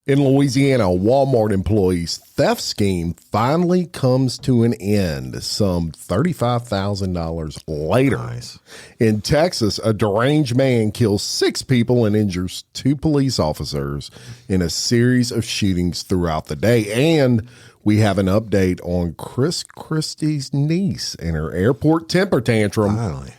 In Louisiana, a Walmart employee's theft scheme finally comes to an end some $35,000 later. Nice. In Texas, a deranged man kills 6 people and injures 2 police officers in a series of shootings throughout the day. And we have an update on Chris Christie's niece and her airport temper tantrum. Finally.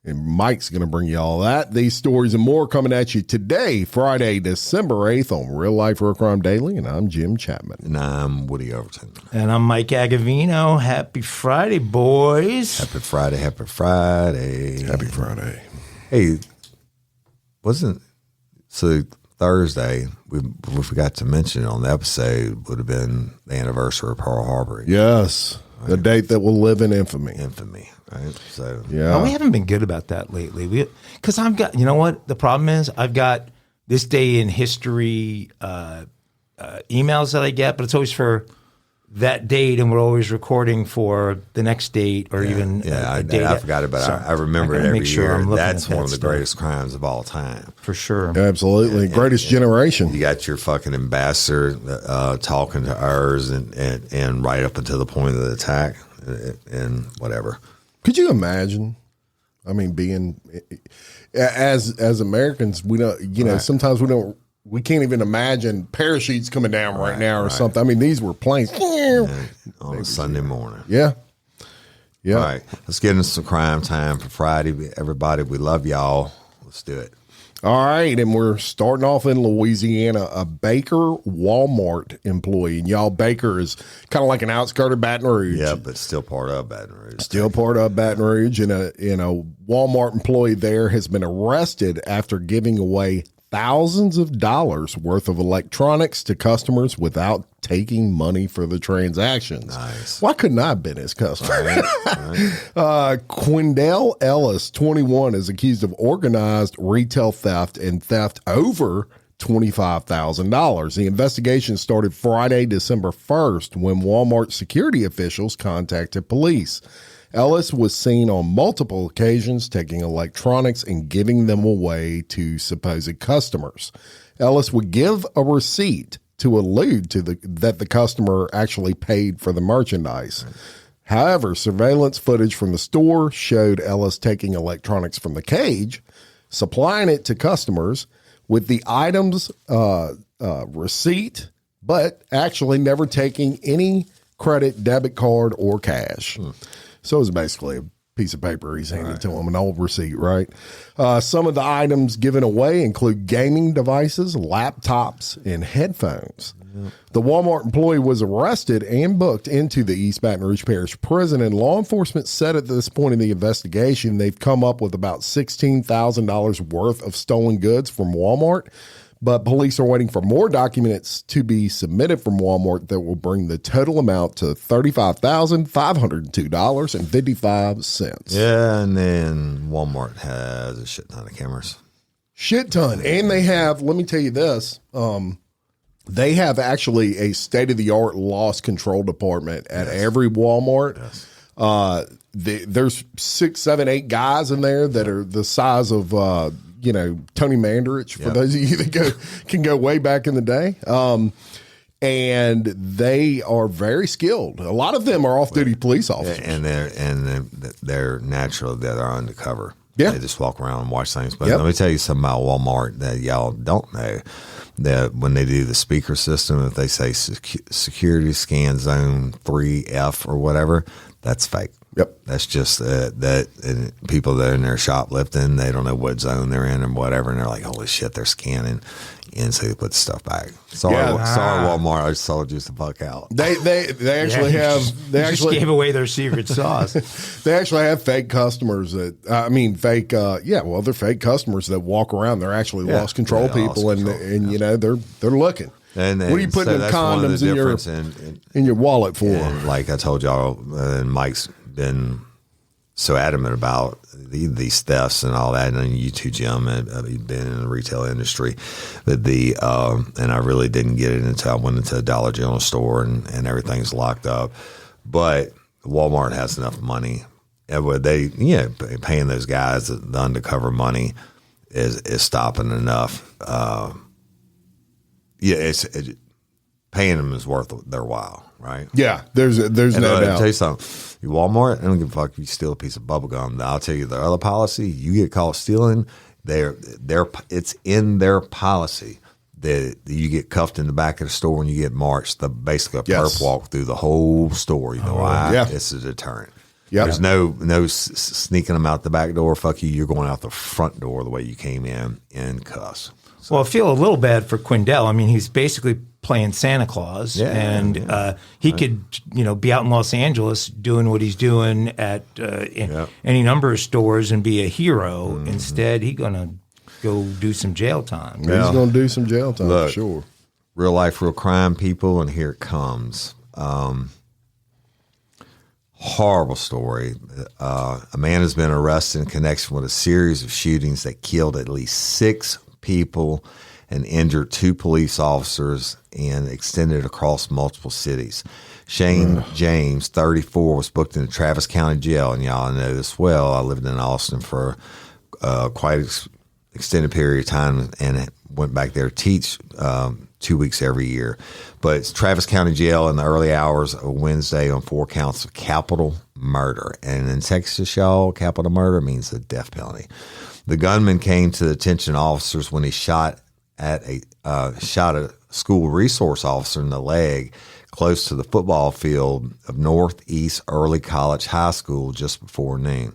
And Mike's going to bring you all that. These stories and more coming at you today, Friday, December 8th on Real Life Real Crime Daily. And I'm Jim Chapman. And I'm Woody Overton. And I'm Mike Agovino. Happy Friday, boys. Happy Friday. Happy Friday. Happy Friday. Hey, so Thursday, we forgot to mention on the episode, would have been the anniversary of Pearl Harbor. Yes. Right. The date that will live in infamy. Infamy, right? So yeah. We haven't been good about that lately. Because I've got, you know what? The problem is I've got this day in history emails that I get, but it's always for that date, and we're always recording for the next date or even a date. I forgot about it. I remember it every year. That's one of the greatest crimes of all time. For sure. Absolutely. Greatest generation. You got your fucking ambassador talking to ours and right up until the point of the attack and whatever. Could you imagine? I mean, being as Americans, we don't, sometimes we can't even imagine parachutes coming down right now or something. I mean, these were planes. On a Sunday morning. Yeah. Yeah. All right. Let's get into some crime time for Friday. Everybody, we love y'all. Let's do it. All right. And we're starting off in Louisiana. A Baker Walmart employee. And y'all, Baker is kind of like an outskirt of Baton Rouge. Yeah, but still part of Baton Rouge. Still part of Baton Rouge. And a Walmart employee there has been arrested after giving away thousands of dollars worth of electronics to customers without taking money for the transactions. Nice. Why couldn't I have been his customer? Right. Quindell Ellis, 21, is accused of organized retail theft and theft over $25,000. The investigation started Friday, December 1st, when Walmart security officials contacted police. Ellis was seen on multiple occasions taking electronics and giving them away to supposed customers. Ellis would give a receipt to allude to that the customer actually paid for the merchandise. Right. However, surveillance footage from the store showed Ellis taking electronics from the cage, supplying it to customers with the item's receipt, but actually never taking any credit, debit card, or cash. So it was basically a piece of paper he's handed to him, an old receipt, right? Some of the items given away include gaming devices, laptops, and headphones. Yep. The Walmart employee was arrested and booked into the East Baton Rouge Parish Prison, and law enforcement said at this point in the investigation they've come up with about $16,000 worth of stolen goods from Walmart. But police are waiting for more documents to be submitted from Walmart that will bring the total amount to $35,502.55. Yeah, and then Walmart has a shit ton of cameras. Shit ton. And they have, let me tell you this, they have actually a state-of-the-art loss control department at every Walmart. Yes. There's 6, 7, 8 guys in there that are the size of Tony Mandarich, for those of you that can go way back in the day. And they are very skilled. A lot of them are off-duty police officers. And they're naturally, they're undercover. Yeah. They just walk around and watch things. But let me tell you something about Walmart that y'all don't know. That when they do the speaker system, if they say security scan zone 3F or whatever, that's fake. Yep. That's just that and people that are in there shoplifting, they don't know what zone they're in and whatever, and they're like, holy shit, they're scanning. And so they put the stuff back. Sorry, Walmart, I just sold you the fuck out. They actually have just gave away their secret sauce. They actually have fake customers they're fake customers that walk around. They're actually lost control people, and they're looking. And what are you putting the condoms in your wallet for? And like I told y'all, and Mike's been so adamant about these thefts and all that. And you too, Jim, you've been in the retail industry, but and I really didn't get it until I went into a Dollar General store and everything's locked up. But Walmart has enough money. Paying those guys the undercover money is stopping enough. yeah, paying them is worth their while, right? Yeah, there's no I'll doubt. tell you something. You Walmart, I don't give a fuck if you steal a piece of bubble gum. I'll tell you the other policy, you get caught stealing, it's in their policy that you get cuffed in the back of the store when you get marched. Basically a perp walk through the whole store. You know why? Yeah. It's a deterrent. Yep. There's no sneaking them out the back door. Fuck you. You're going out the front door the way you came in cuffs. Well, I feel a little bad for Quindell. I mean, he's basically playing Santa Claus, he could, be out in Los Angeles doing what he's doing at any number of stores and be a hero. Mm-hmm. Instead, he's gonna go do some jail time. Yeah. He's gonna do some jail time, for sure. Real life, real crime, people, and here it comes. Horrible story. A man has been arrested in connection with a series of shootings that killed at least 6 people and injured 2 police officers and extended across multiple cities. Shane James, 34, was booked in the Travis County Jail, and y'all know this well. I lived in Austin for quite extended period of time and went back there to teach 2 weeks every year. But it's Travis County Jail in the early hours of Wednesday on 4 counts of capital murder. And in Texas, y'all, capital murder means the death penalty. The gunman came to the attention of officers when he shot a school resource officer in the leg close to the football field of Northeast Early College High School just before noon.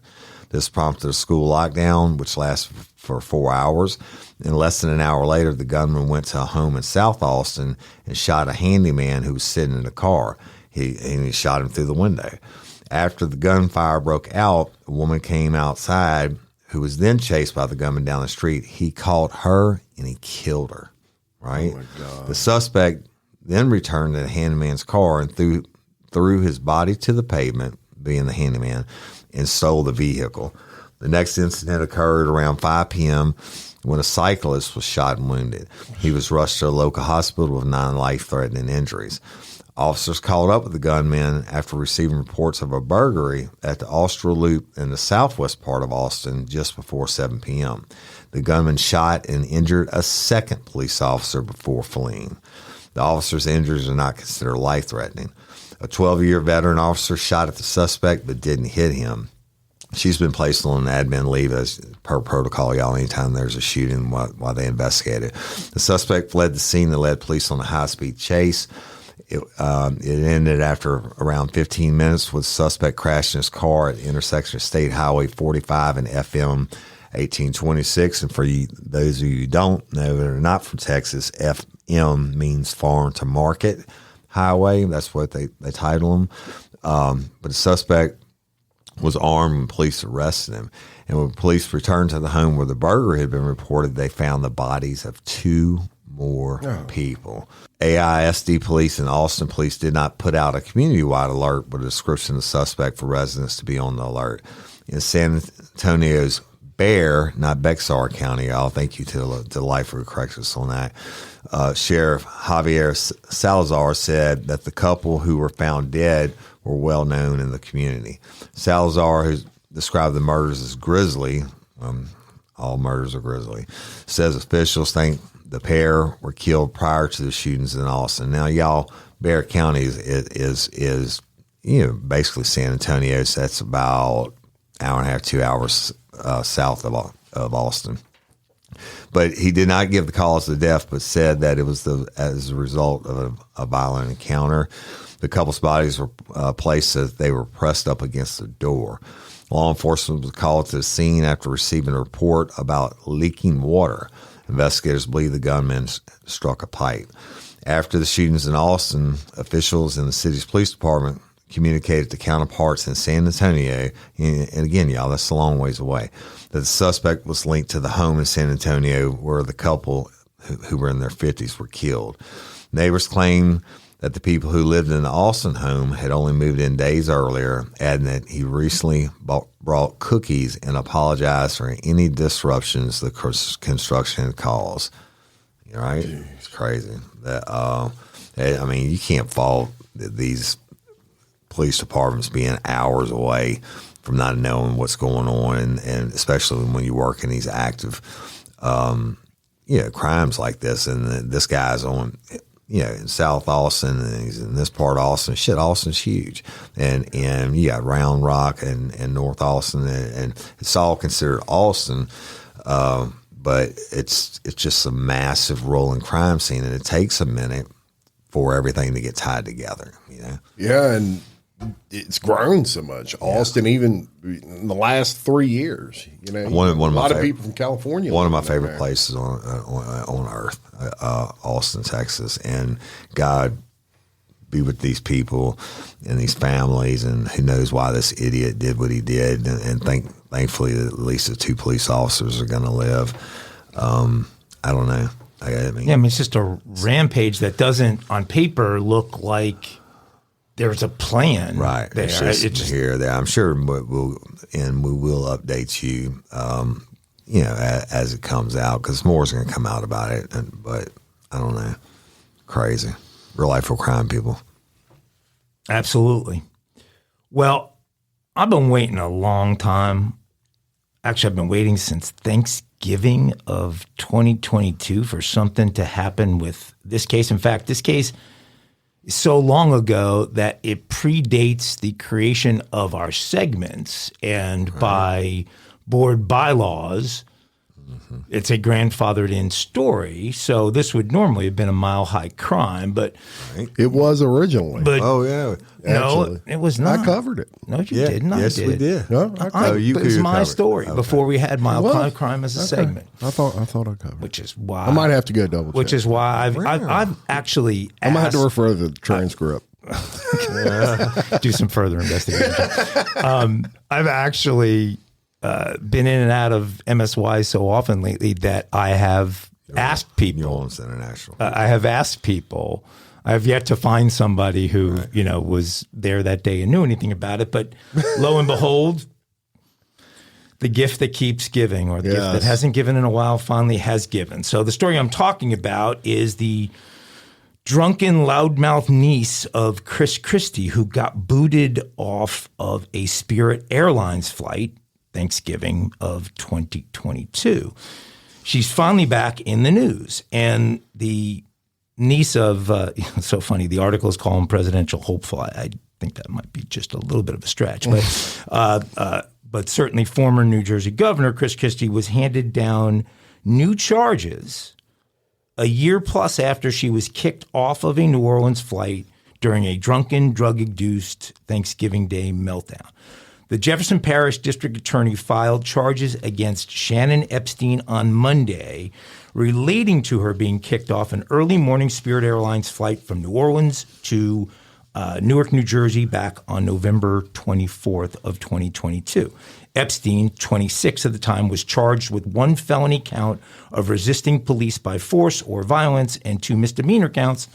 This prompted a school lockdown, which lasted for 4 hours. And less than an hour later, the gunman went to a home in South Austin and shot a handyman who was sitting in the car. He shot him through the window. After the gunfire broke out, a woman came outside who was then chased by the gunman down the street. He caught her and he killed her, right? Oh my God. The suspect then returned to the handyman's car and threw his body to the pavement, being the handyman, and stole the vehicle. The next incident occurred around 5 p.m. when a cyclist was shot and wounded. He was rushed to a local hospital with 9 life-threatening injuries. Officers called up with the gunman after receiving reports of a burglary at the Austral Loop in the southwest part of Austin just before 7 p.m. The gunman shot and injured a second police officer before fleeing. The officer's injuries are not considered life-threatening. A 12-year veteran officer shot at the suspect but didn't hit him. She's been placed on admin leave as per protocol, y'all, anytime there's a shooting while they investigate it. The suspect fled the scene and led police on a high-speed chase. It ended after around 15 minutes with the suspect crashing his car at the intersection of State Highway 45 and FM 1826. And for those of you who don't know that are not from Texas, FM means farm to market highway. That's what they title them. But the suspect was armed when police arrested him. And when police returned to the home where the burglary had been reported, they found the bodies of 2 more people. AISD police and Austin police did not put out a community-wide alert with a description of the suspect for residents to be on the alert. In San Antonio's Bexar, not Bexar County, I'll thank you to the life who corrects us on that. Sheriff Javier Salazar said that the couple who were found dead were well known in the community. Salazar, who described the murders as grisly, all murders are grisly, says officials think the pair were killed prior to the shootings in Austin. Now, y'all, Bexar County is basically San Antonio. So that's about an hour and a half, 2 hours south of Austin. But he did not give the cause of death, but said that it was as a result of a violent encounter. The couple's bodies were placed as they were pressed up against the door. Law enforcement was called to the scene after receiving a report about leaking water. Investigators believe the gunman struck a pipe. After the shootings in Austin, officials in the city's police department communicated to counterparts in San Antonio, and again, y'all, that's a long ways away, that the suspect was linked to the home in San Antonio where the couple who were in their 50s were killed. Neighbors claim that the people who lived in the Austin home had only moved in days earlier, adding that he recently brought cookies and apologized for any disruptions the construction had caused. Right? It's crazy. You can't fault these police departments being hours away from not knowing what's going on, and especially when you work in these active crimes like this. And this guy's on, in South Austin, and he's in this part of Austin. Shit, Austin's huge. And you got Round Rock and North Austin, and it's all considered Austin. But it's just a massive rolling crime scene, and it takes a minute for everything to get tied together, Yeah, and it's grown so much. Austin, even in the last 3 years, one of a lot of people from California. One of my favorite places on earth, Austin, Texas, and God be with these people and these families, and who knows why this idiot did what he did, and thankfully at least the 2 police officers are going to live. I don't know. I mean, it's just a rampage that doesn't, on paper, look like there's a plan. Right. There. It's just here, there. I'm sure we will update you, as it comes out, because more is going to come out about it. But I don't know. Crazy. Real life for crime, people. Absolutely. Well, I've been waiting a long time. Actually, I've been waiting since Thanksgiving of 2022 for something to happen with this case. In fact, this case is so long ago that it predates the creation of our segments, and by board bylaws, it's a grandfathered in story. So this would normally have been a Mile High Crime, but it was originally. But oh yeah, no, actually. It was not. I covered it. No, you didn't. Yes, we did. No, It was my story before we had Mile High Crime as a segment. I thought I covered. Which is why I might have to go double check. Which is why I've actually asked, I might have to refer to the transcript. do some further investigation. I've actually been in and out of MSY so often lately that I have asked people. New Orleans International. I have asked people. I have yet to find somebody who was there that day and knew anything about it. But lo and behold, the gift that keeps giving, or the gift that hasn't given in a while, finally has given. So the story I'm talking about is the drunken loudmouth niece of Chris Christie, who got booted off of a Spirit Airlines flight Thanksgiving of 2022. She's finally back in the news, and the niece of it's so funny. The articles call him presidential hopeful. I think that might be just a little bit of a stretch, but certainly former New Jersey Governor Chris Christie was handed down new charges a year plus after she was kicked off of a New Orleans flight during a drunken, drug-induced Thanksgiving Day meltdown. The Jefferson Parish District Attorney filed charges against Shannon Epstein on Monday relating to her being kicked off an early morning Spirit Airlines flight from New Orleans to Newark, New Jersey, back on November 24th of 2022. Epstein, 26 at the time, was charged with 1 felony count of resisting police by force or violence and 2 misdemeanor counts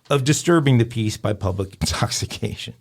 of disturbing the peace by public intoxication.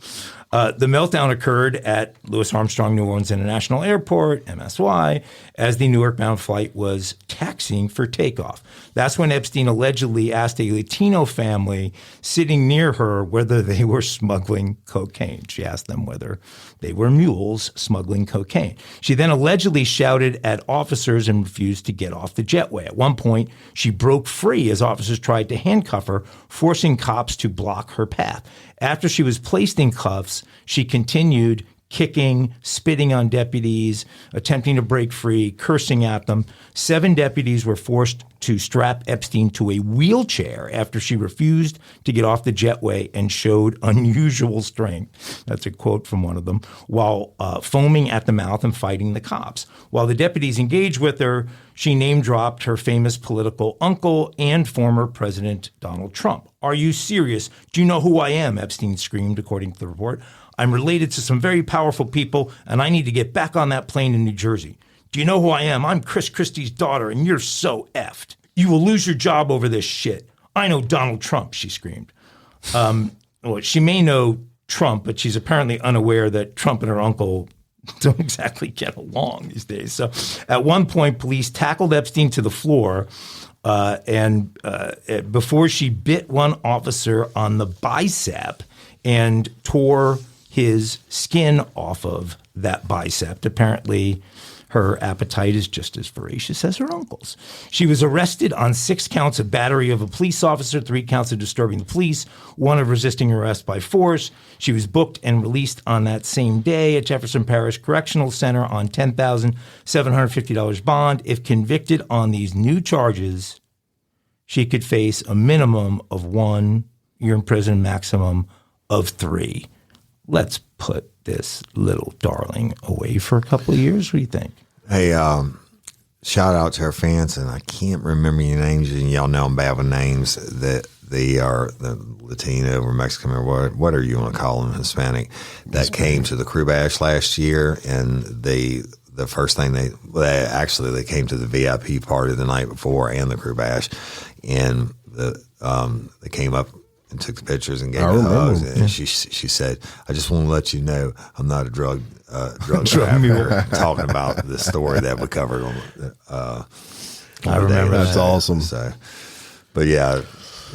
The meltdown occurred at Louis Armstrong New Orleans International Airport, MSY, as the Newark-bound flight was taxiing for takeoff. That's when Epstein allegedly asked a Latino family sitting near her whether they were smuggling cocaine. She asked them whether they were mules smuggling cocaine. She then allegedly shouted at officers and refused to get off the jetway. At one point, she broke free as officers tried to handcuff her, forcing cops to block her path. After she was placed in cuffs, she continued kicking, spitting on deputies, attempting to break free, cursing at them. 7 deputies were forced to strap Epstein to a wheelchair after she refused to get off the jetway and showed unusual strength. That's a quote from one of them, while foaming at the mouth and fighting the cops. While the deputies engaged with her, she name-dropped her famous political uncle and former President Donald Trump. "Are you serious? Do you know who I am?" Epstein screamed, according to the report. "I'm related to some very powerful people, and I need to get back on that plane in New Jersey. Do you know who I am? I'm Chris Christie's daughter, and you're so effed. You will lose your job over this shit. I know Donald Trump," she screamed. Well, she may know Trump, but she's apparently unaware that Trump and her uncle don't exactly get along these days. So at one point, police tackled Epstein to the floor, and before she bit one officer on the bicep and tore his skin off of that bicep. Apparently, Her appetite is just as voracious as her uncle's. She was arrested on 6 counts of battery of a police officer, 3 counts of disturbing the police, 1 of resisting arrest by force. She was booked and released on that same day at Jefferson Parish Correctional Center on $10,750 bond. If convicted on these new charges, she could face a minimum of 1 year in prison, maximum of 3. Let's put this little darling away for a couple of years. What do you think? Hey, shout out to our fans, and I can't remember your names, and y'all know I'm bad with names, that they are the Latino or Mexican or whatever you want to call them, Hispanic, that came to the Crew Bash last year, and the first thing they came to the VIP party the night before and the Crew Bash, and they came up and took the pictures and gave me hugs. And she said, "I just want to let you know I'm not a drug trafficker." Talking about the story that we covered on. I remember that's awesome. So, but yeah,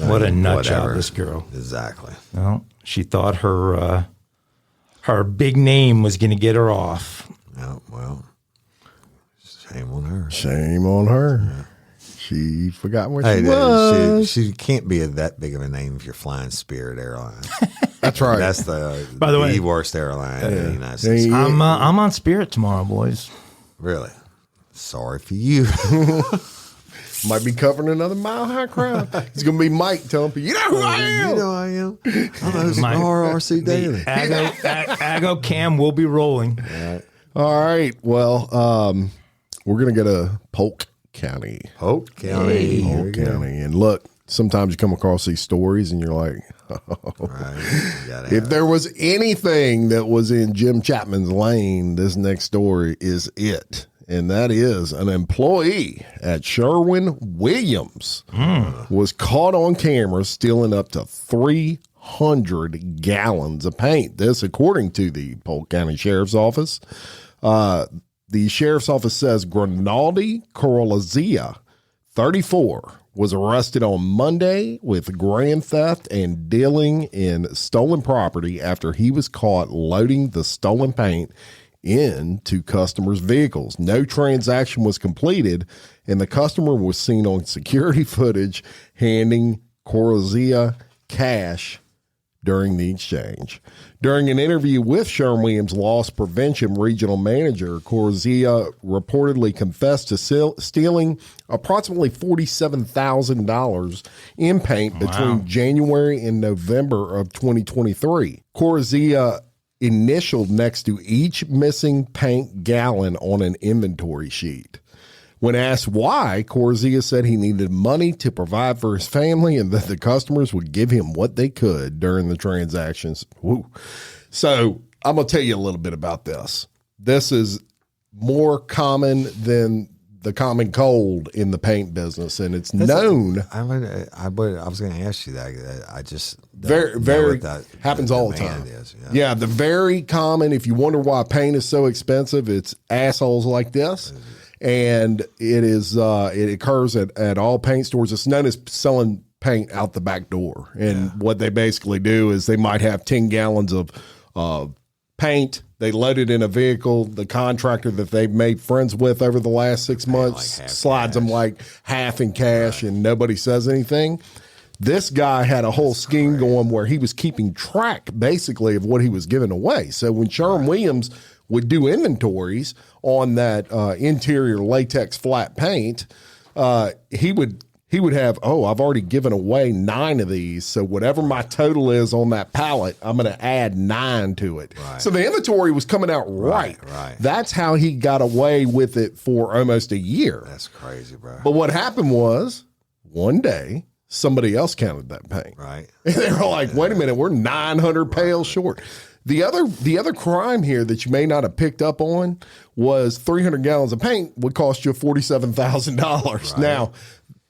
what a nut job, this girl. Exactly. Well, she thought her big name was going to get her off. Yeah, well, shame on her. Shame on her. Yeah. She forgot where she was. She can't be that big of a name if you're flying Spirit Airlines. That's right. That's by the way, worst airline in the United States. I'm on Spirit tomorrow, boys. Really? Sorry for you. Might be covering another Mile High crowd. It's going to be Mike telling people, you know who I am. You know I am. I'm hosting RLRC Daily. Ago Cam will be rolling. All right. Well, we're going to go to Polk County. Polk County. Polk County. And look, sometimes you come across these stories and you're like, if there was anything that was in Jim Chapman's lane, this next story is it. And that is an employee at Sherwin-Williams was caught on camera stealing up to 300 gallons of paint. This, according to the Polk County Sheriff's Office. The Sheriff's Office says Grinaldi Corolazia, 34, was arrested on Monday with grand theft and dealing in stolen property after he was caught loading the stolen paint into customers' vehicles. No transaction was completed, and the customer was seen on security footage handing Corolazia cash during the exchange. During an interview with Sherwin-Williams Loss Prevention Regional Manager, Corolazia reportedly confessed to stealing approximately $47,000 in paint between January and November of 2023. Corolazia initialed next to each missing paint gallon on an inventory sheet. When asked why, Corolazia said he needed money to provide for his family and that the customers would give him what they could during the transactions. Woo. So I'm going to tell you a little bit about this. This is more common than the common cold in the paint business, and it's known. I was going to ask you that. I just very happens all the time. Yeah, the very common. If you wonder why paint is so expensive, it's assholes like this. And it occurs at all paint stores. It's known as selling paint out the back door. And what they basically do is they might have 10 gallons of paint. They load it in a vehicle. The contractor that they've made friends with over the last 6 months slides them like half in cash, and nobody says anything. This guy had a whole scheme going where he was keeping track basically of what he was giving away. So when Sherwin-Williams would do inventories on that interior latex flat paint, he would have, I've already given away 9 of these, so whatever my total is on that pallet, I'm going to add 9 to it. Right. So the inventory was coming out right. That's how he got away with it for almost a year. That's crazy, bro. But what happened was, one day, somebody else counted that paint. Right. And they were like, wait a minute, we're 900 pails short. The other crime here that you may not have picked up on was 300 gallons of paint would cost you $47,000. Right. Now,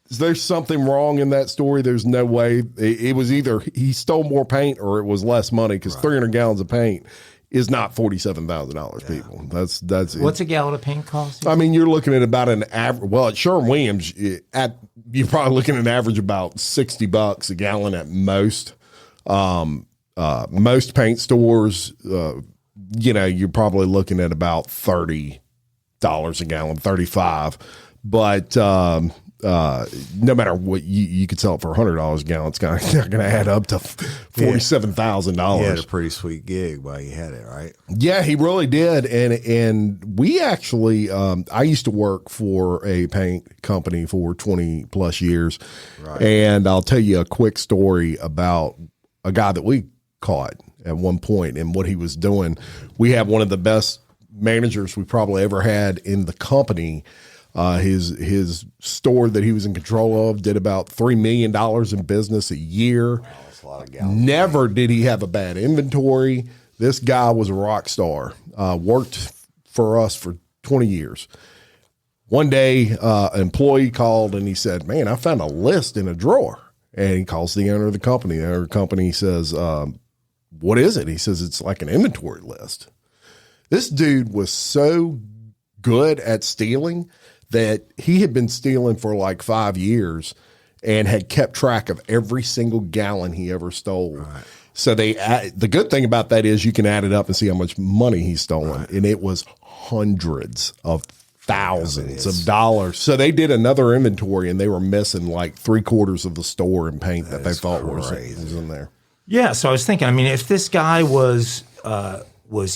there's something wrong in that story. There's no way. It was either he stole more paint or it was less money, because 300 gallons of paint is not $47,000, people. That's what's a gallon of paint cost? I mean, you're looking at about an average. Well, at Sherwin-Williams, you're probably looking at an average about $60 a gallon at most. Most paint stores, you're probably looking at about $30 a gallon, 35. But no matter what, you could sell it for $100 a gallon. It's not going to add up to $47,000. He had a pretty sweet gig while he had it, right? Yeah, he really did. And we actually, I used to work for a paint company for 20 plus years. Right. And I'll tell you a quick story about a guy that we caught at one point and what he was doing. We have one of the best managers we probably ever had in the company. His store that he was in control of did about $3 million in business a year. Wow, that's a lot of gallons. Never did he have a bad inventory. This guy was a rock star. Worked for us for 20 years. One day, an employee called and he said, "Man, I found a list in a drawer." And he calls the owner of the company. The owner of the company says, "What is it?" He says, "It's like an inventory list." This dude was so good at stealing that he had been stealing for like 5 years and had kept track of every single gallon he ever stole. Right. So the good thing about that is you can add it up and see how much money he's stolen. Right. And it was hundreds of thousands of dollars. So they did another inventory and they were missing like 3/4 of the store in paint that they thought was in there. Yeah. So I was thinking, I mean, if this guy was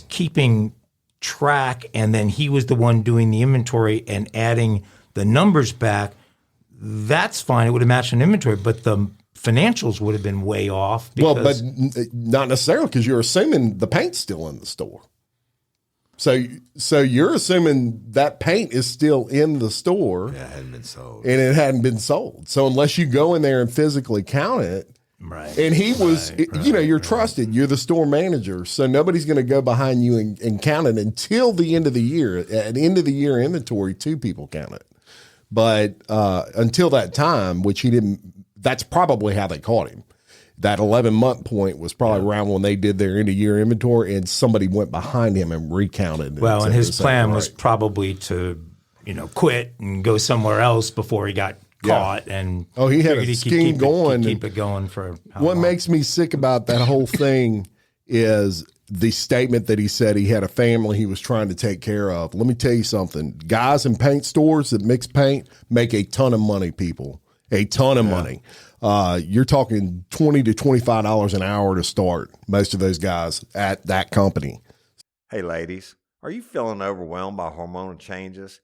keeping track and then he was the one doing the inventory and adding the numbers back, that's fine. It would have matched an inventory, but the financials would have been way off. Well, but not necessarily, because you're assuming the paint's still in the store. So you're assuming that paint is still in the store. Yeah, it hadn't been sold. And it hadn't been sold. So unless you go in there and physically count it, right. And he was, you're trusted. You're the store manager. So nobody's going to go behind you and count it until the end of the year. At the end of the year inventory, 2 people count it. But until that time, which he didn't, that's probably how they caught him. That 11-month point was probably around when they did their end of year inventory and somebody went behind him and recounted. Well, and his plan was probably to, quit and go somewhere else before he got caught. And he had a scheme going. Keep it going for how what long. Makes me sick about that whole thing is the statement that he said he had a family he was trying to take care of. Let me tell you something. Guys in paint stores that mix paint make a ton of money, people. A ton of money. You're talking $20 to $25 an hour to start, most of those guys at that company. Hey, ladies, are you feeling overwhelmed by hormonal changes?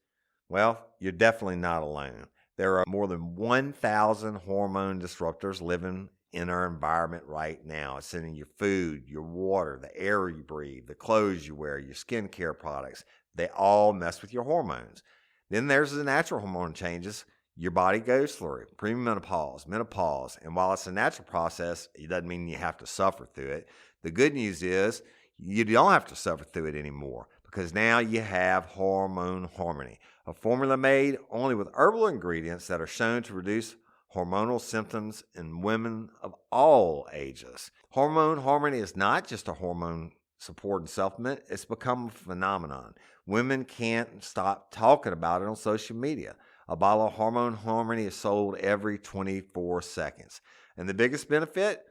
Well, you're definitely not alone. There are more than 1,000 hormone disruptors living in our environment right now. It's in your food, your water, the air you breathe, the clothes you wear, your skincare products. They all mess with your hormones. Then there's the natural hormone changes your body goes through, premenopause, menopause. And while it's a natural process, it doesn't mean you have to suffer through it. The good news is you don't have to suffer through it anymore, because now you have Hormone Harmony, a formula made only with herbal ingredients that are shown to reduce hormonal symptoms in women of all ages. Hormone Harmony is not just a hormone support and supplement. It's become a phenomenon. Women can't stop talking about it on social media. A bottle of Hormone Harmony is sold every 24 seconds. And the biggest benefit?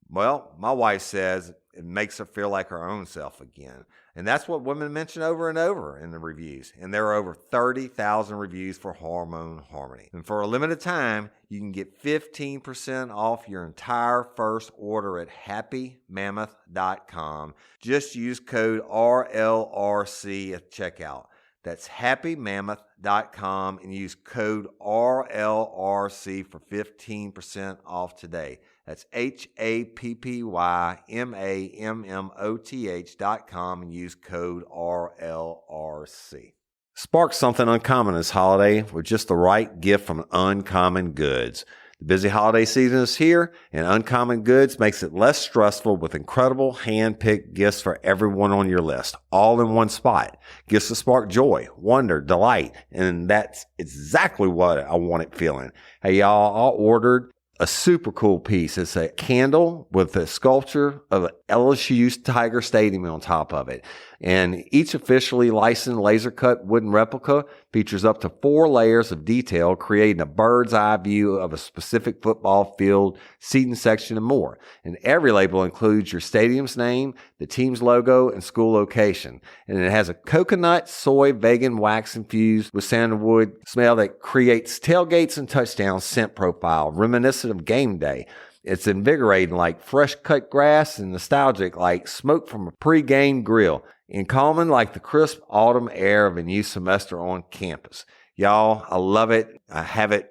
Well, my wife says it makes her feel like her own self again. And that's what women mention over and over in the reviews. And there are over 30,000 reviews for Hormone Harmony. And for a limited time, you can get 15% off your entire first order at happymammoth.com. Just use code RLRC at checkout. That's happymammoth.com and use code RLRC for 15% off today. That's happymammoth.com and use code RLRC. Spark something uncommon this holiday with just the right gift from Uncommon Goods. The busy holiday season is here, and Uncommon Goods makes it less stressful with incredible hand-picked gifts for everyone on your list, all in one spot. Gifts that spark joy, wonder, delight, and that's exactly what I wanted feeling. Hey, y'all, I ordered a super cool piece. It's a candle with a sculpture of an LSU Tiger Stadium on top of it. And each officially licensed laser cut wooden replica features up to 4 layers of detail, creating a bird's eye view of a specific football field, seating section, and more. And every label includes your stadium's name, the team's logo, and school location. And it has a coconut, soy, vegan wax infused with sandalwood smell that creates tailgates and touchdown scent profile, reminiscent of game day. It's invigorating like fresh cut grass and nostalgic like smoke from a pre-game grill, and calming like the crisp autumn air of a new semester on campus. Y'all, I love it. I have it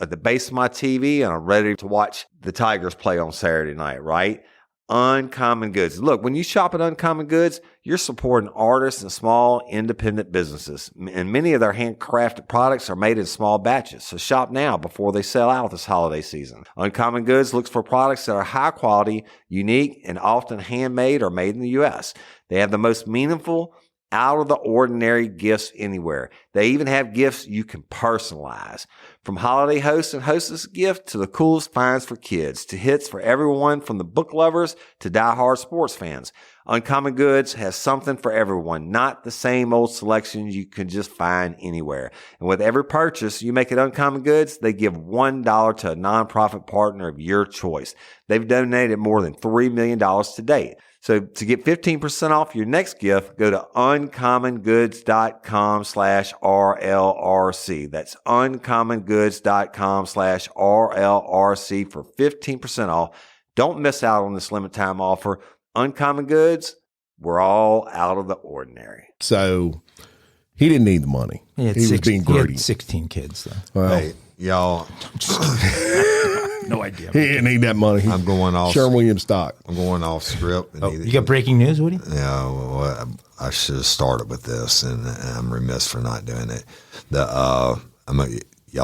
at the base of my TV, and I'm ready to watch the Tigers play on Saturday night, right? Uncommon Goods. Look, when you shop at Uncommon Goods, you're supporting artists and small independent businesses. And many of their handcrafted products are made in small batches. So shop now before they sell out this holiday season. Uncommon Goods looks for products that are high quality, unique, and often handmade or made in the U.S. They have the most meaningful, out of the ordinary gifts anywhere. They even have gifts you can personalize. From holiday host and hostess gift to the coolest finds for kids to hits for everyone from the book lovers to diehard sports fans. Uncommon Goods has something for everyone, not the same old selections you can just find anywhere. And with every purchase you make at Uncommon Goods, they give $1 to a nonprofit partner of your choice. They've donated more than $3 million to date. So to get 15% off your next gift, go to uncommongoods.com/RLRC. That's uncommongoods.com/RLRC for 15% off. Don't miss out on this limited time offer. Uncommon Goods, we're all out of the ordinary. So he didn't need the money. He was being greedy. He had 16 kids, though. Well, Hey, y'all, No idea. he didn't need that money. I'm going off. Sherwin-Williams stock. I'm going off script. And You got breaking news, Woody? Yeah, well, I should have started with this, and I'm remiss for not doing it. Y'all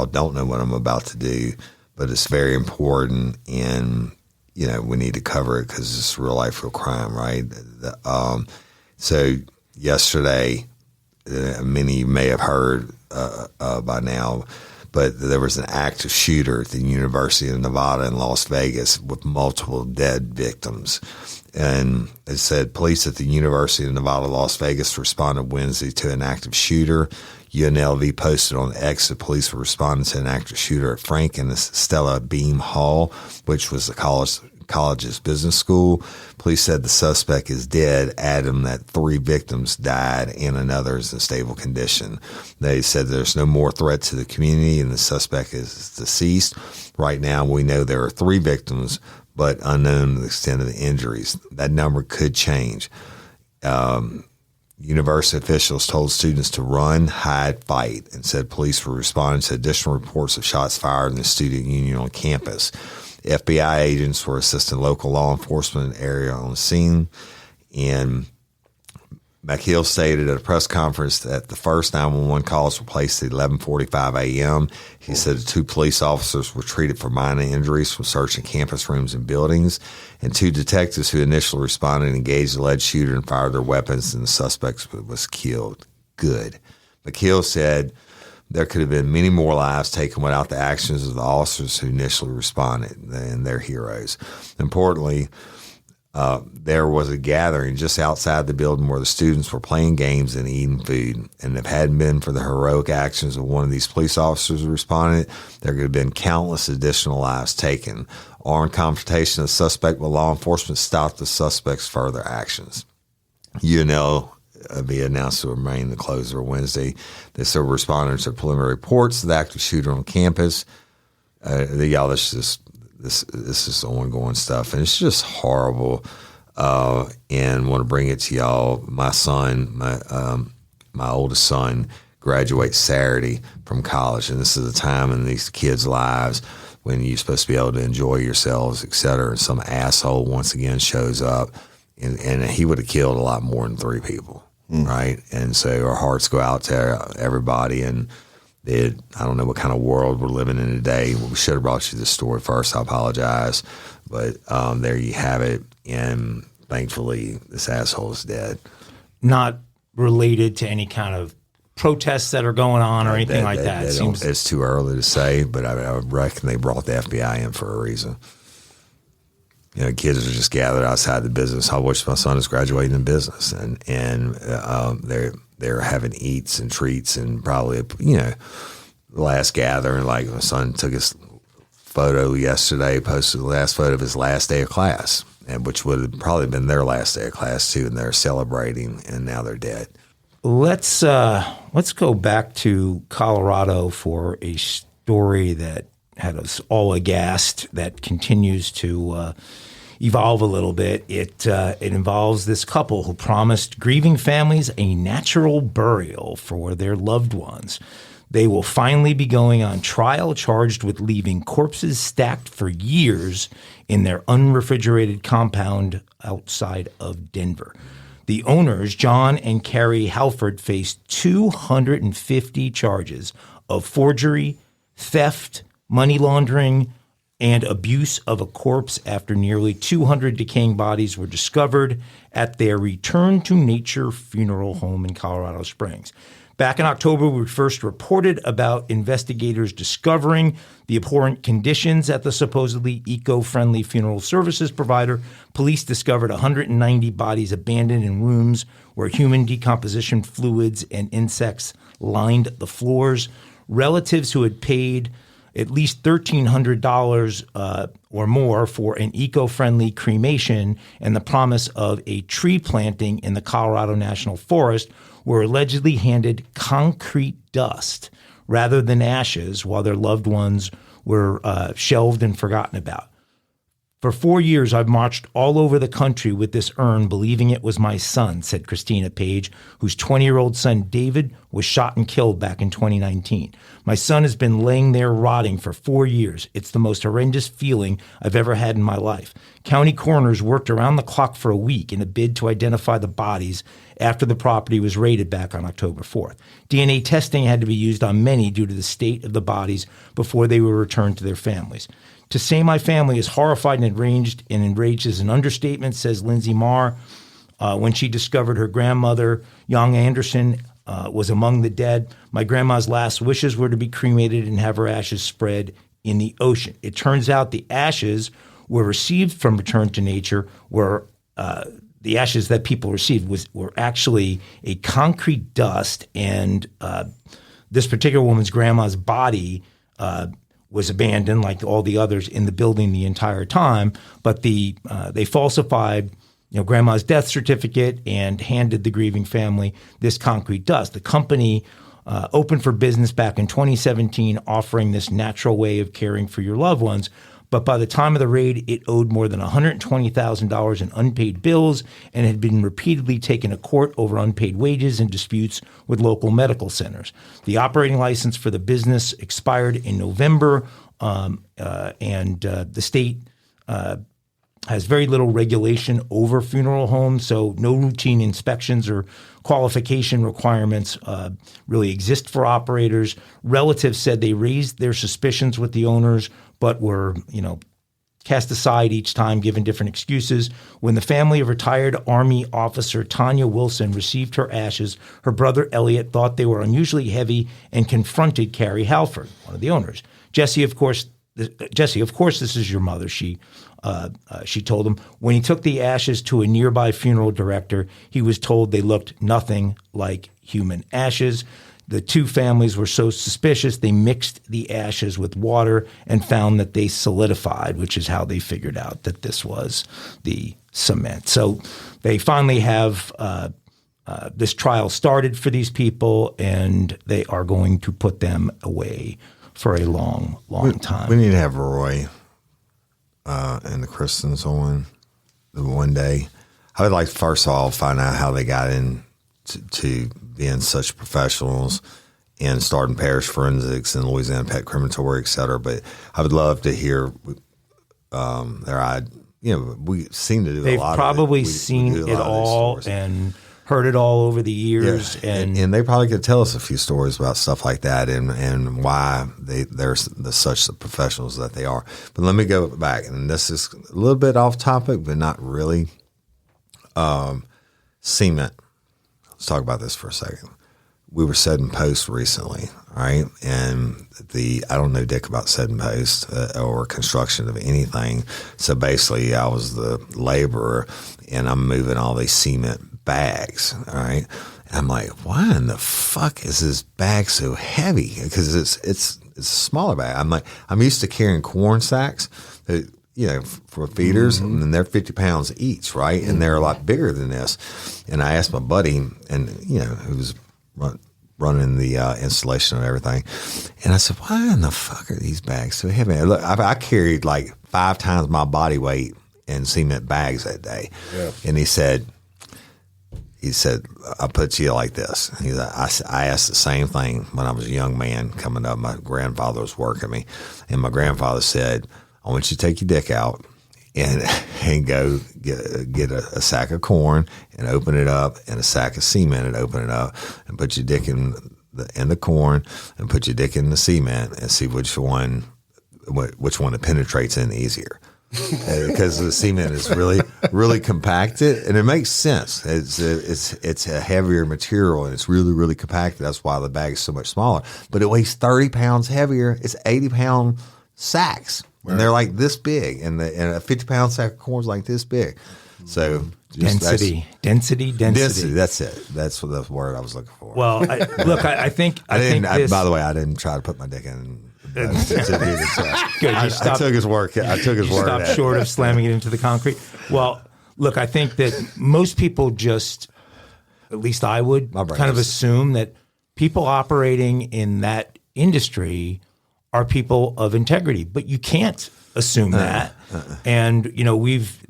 don't know what I'm about to do, but it's very important, and we need to cover it because it's real life, real crime, right? So yesterday, many of you may have heard by now, but there was an active shooter at the University of Nevada in Las Vegas with multiple dead victims. And it said police at the University of Nevada, Las Vegas responded Wednesday to an active shooter. UNLV posted on X that police were responding to an active shooter at Frank and Stella Beam Hall, which was the college's business school. Police said the suspect is dead, adding that 3 victims died and another is in stable condition. They said there's no more threat to the community and the suspect is deceased. Right now, we know there are 3 victims, but unknown the extent of the injuries. That number could change. University officials told students to run, hide, fight, and said police were responding to additional reports of shots fired in the student union on campus. FBI agents were assisting local law enforcement area on the scene. And McHill stated at a press conference that the first 911 calls were placed at 11:45 a.m. He said the 2 police officers were treated for minor injuries from searching campus rooms and buildings, and 2 detectives who initially responded engaged the alleged shooter and fired their weapons, and the suspect was killed. Good. McHill said there could have been many more lives taken without the actions of the officers who initially responded, and they're heroes. Importantly, there was a gathering just outside the building where the students were playing games and eating food. And if it hadn't been for the heroic actions of one of these police officers who responded, there could have been countless additional lives taken. Armed confrontation of the suspect with law enforcement stopped the suspect's further actions. UNLV announced to remain the closer Wednesday. They still responded to preliminary reports of the active shooter on campus. This is ongoing stuff, and it's just horrible. And want to bring it to y'all. My son, my oldest son, graduates Saturday from college, and this is a time in these kids' lives when you're supposed to be able to enjoy yourselves, et cetera. And some asshole once again shows up, and he would have killed a lot more than 3 people, right? And so our hearts go out to everybody, and I don't know what kind of world we're living in today. We should have brought you this story first. I apologize. But there you have it. And thankfully, this asshole is dead. Not related to any kind of protests that are going on or anything like that. It's too early to say, but I reckon they brought the FBI in for a reason. kids are just gathered outside the business. I wish my son is graduating in business, and they're having eats and treats, and probably the last gathering. Like my son took his photo yesterday, posted the last photo of his last day of class, and which would have probably been their last day of class too, and they're celebrating, and now they're dead. Let's go back to Colorado for a story that had us all aghast, that continues to evolve a little bit. It involves this couple who promised grieving families a natural burial for their loved ones. They will finally be going on trial, charged with leaving corpses stacked for years in their unrefrigerated compound outside of Denver. The owners, John and Carrie Halford, faced 250 charges of forgery, theft, money laundering, and abuse of a corpse after nearly 200 decaying bodies were discovered at their Return to Nature funeral home in Colorado Springs. Back in October, we first reported about investigators discovering the abhorrent conditions at the supposedly eco-friendly funeral services provider. Police discovered 190 bodies abandoned in rooms where human decomposition fluids and insects lined the floors. Relatives who had paid at least $1,300 or more for an eco-friendly cremation and the promise of a tree planting in the Colorado National Forest were allegedly handed concrete dust rather than ashes while their loved ones were shelved and forgotten about. For 4 years, I've marched all over the country with this urn, believing it was my son, said Christina Page, whose 20-year-old son, David, was shot and killed back in 2019. My son has been laying there rotting for 4 years. It's the most horrendous feeling I've ever had in my life. County coroners worked around the clock for a week in a bid to identify the bodies after the property was raided back on October 4th. DNA testing had to be used on many due to the state of the bodies before they were returned to their families. To say my family is horrified and enraged is an understatement, says Lindsay Marr. When she discovered her grandmother, Young Anderson, was among the dead, my grandma's last wishes were to be cremated and have her ashes spread in the ocean. It turns out the ashes were received from Return to Nature the ashes that people received were actually a concrete dust, and this particular woman's grandma's body was abandoned, like all the others in the building the entire time. But they falsified, grandma's death certificate and handed the grieving family this concrete dust. The company opened for business back in 2017, offering this natural way of caring for your loved ones. But by the time of the raid, it owed more than $120,000 in unpaid bills and had been repeatedly taken to court over unpaid wages and disputes with local medical centers. The operating license for the business expired in November, and the state has very little regulation over funeral homes, so no routine inspections or qualification requirements really exist for operators. Relatives said they raised their suspicions with the owners, but were, cast aside each time, given different excuses. When the family of retired Army officer Tanya Wilson received her ashes, her brother Elliot thought they were unusually heavy and confronted Carrie Halford, one of the owners. Jesse, of course, this is your mother, she told him. When he took the ashes to a nearby funeral director, he was told they looked nothing like human ashes. The two families were so suspicious, they mixed the ashes with water and found that they solidified, which is how they figured out that this was the cement. So they finally have this trial started for these people, and they are going to put them away for a long, long time. We need to have Roy and the Christians on one day. I would like to first of all find out how they got in to being such professionals in starting parish forensics and Louisiana Pet Crematory, et cetera. But I would love to hear their we seem to do They've a lot probably of it. seen it all and heard it all over the years. Yeah. And they probably could tell us a few stories about stuff like that and why they're such the professionals that they are. But let me go back, and this is a little bit off topic, but not really. Cement. Let's talk about this for a second. we were setting posts recently, right? And I don't know dick about setting posts or construction of anything. So basically, I was the laborer, and I'm moving all these cement bags, all right? And I'm like, why in the fuck is this bag so heavy? Because it's a smaller bag. I'm like, I'm used to carrying corn sacks, for feeders, and they're 50 pounds each, right? And they're a lot bigger than this. And I asked my buddy, and who was running the installation and everything, and I said, why in the fuck are these bags so heavy? Look, I carried like 5 times my body weight in cement bags that day. Yeah. And he said, I'll put you like this. I asked the same thing when I was a young man coming up. My grandfather was working me, and my grandfather said, I want you to take your dick out and go get a sack of corn and open it up, and a sack of cement and open it up, and put your dick in the corn and put your dick in the cement and see which one it penetrates in easier. Because the cement is really, really compacted, and it makes sense. It's a heavier material, and it's really, really compacted. That's why the bag is so much smaller. But it weighs 30 pounds heavier. It's 80-pound sacks, and they're like this big, and a 50-pound sack of corn is like this big. So density. That's it. That's the word I was looking for. Well, I think by the way, I didn't try to put my dick in. Good. I took his word. Stop short of slamming it into the concrete. Well, look, I think that most people just, at least I would, kind of assume that people operating in that industry are people of integrity, but you can't assume that. And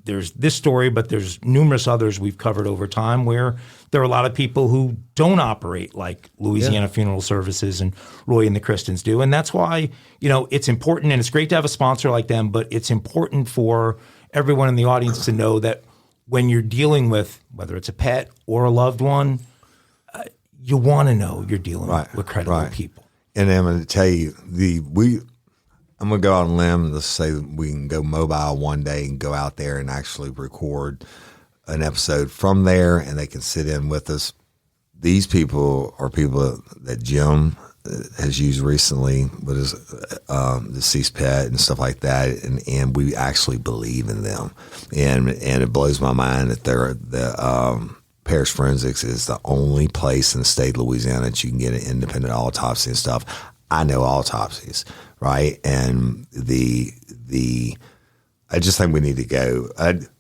there's this story, but there's numerous others we've covered over time where there are a lot of people who don't operate like Louisiana Funeral Services and Roy and the Christians do. And that's why, it's important, and it's great to have a sponsor like them, but it's important for everyone in the audience to know that when you're dealing with, whether it's a pet or a loved one, you want to know you're dealing with credible people. And I'm going to tell you, I'm going to go out on a limb. Let's say we can go mobile one day and go out there and actually record an episode from there, and they can sit in with us. These people are people that Jim has used recently with his deceased pet and stuff like that, and we actually believe in them. And it blows my mind that the Parish Forensics is the only place in the state of Louisiana that you can get an independent autopsy and stuff. I know autopsies, right? And I just think we need to go.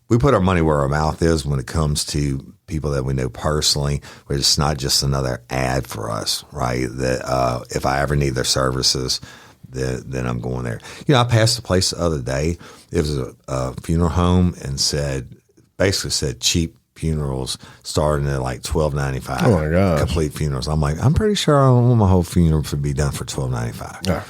We put our money where our mouth is when it comes to people that we know personally, where it's not just another ad for us, right? That if I ever need their services, then I'm going there. I passed a place the other day. It was a funeral home, and basically said cheap funerals starting at like $12.95. Oh my gosh. Complete funerals. I'm like, I'm pretty sure I don't want my whole funeral to be done for $12.95. Yeah.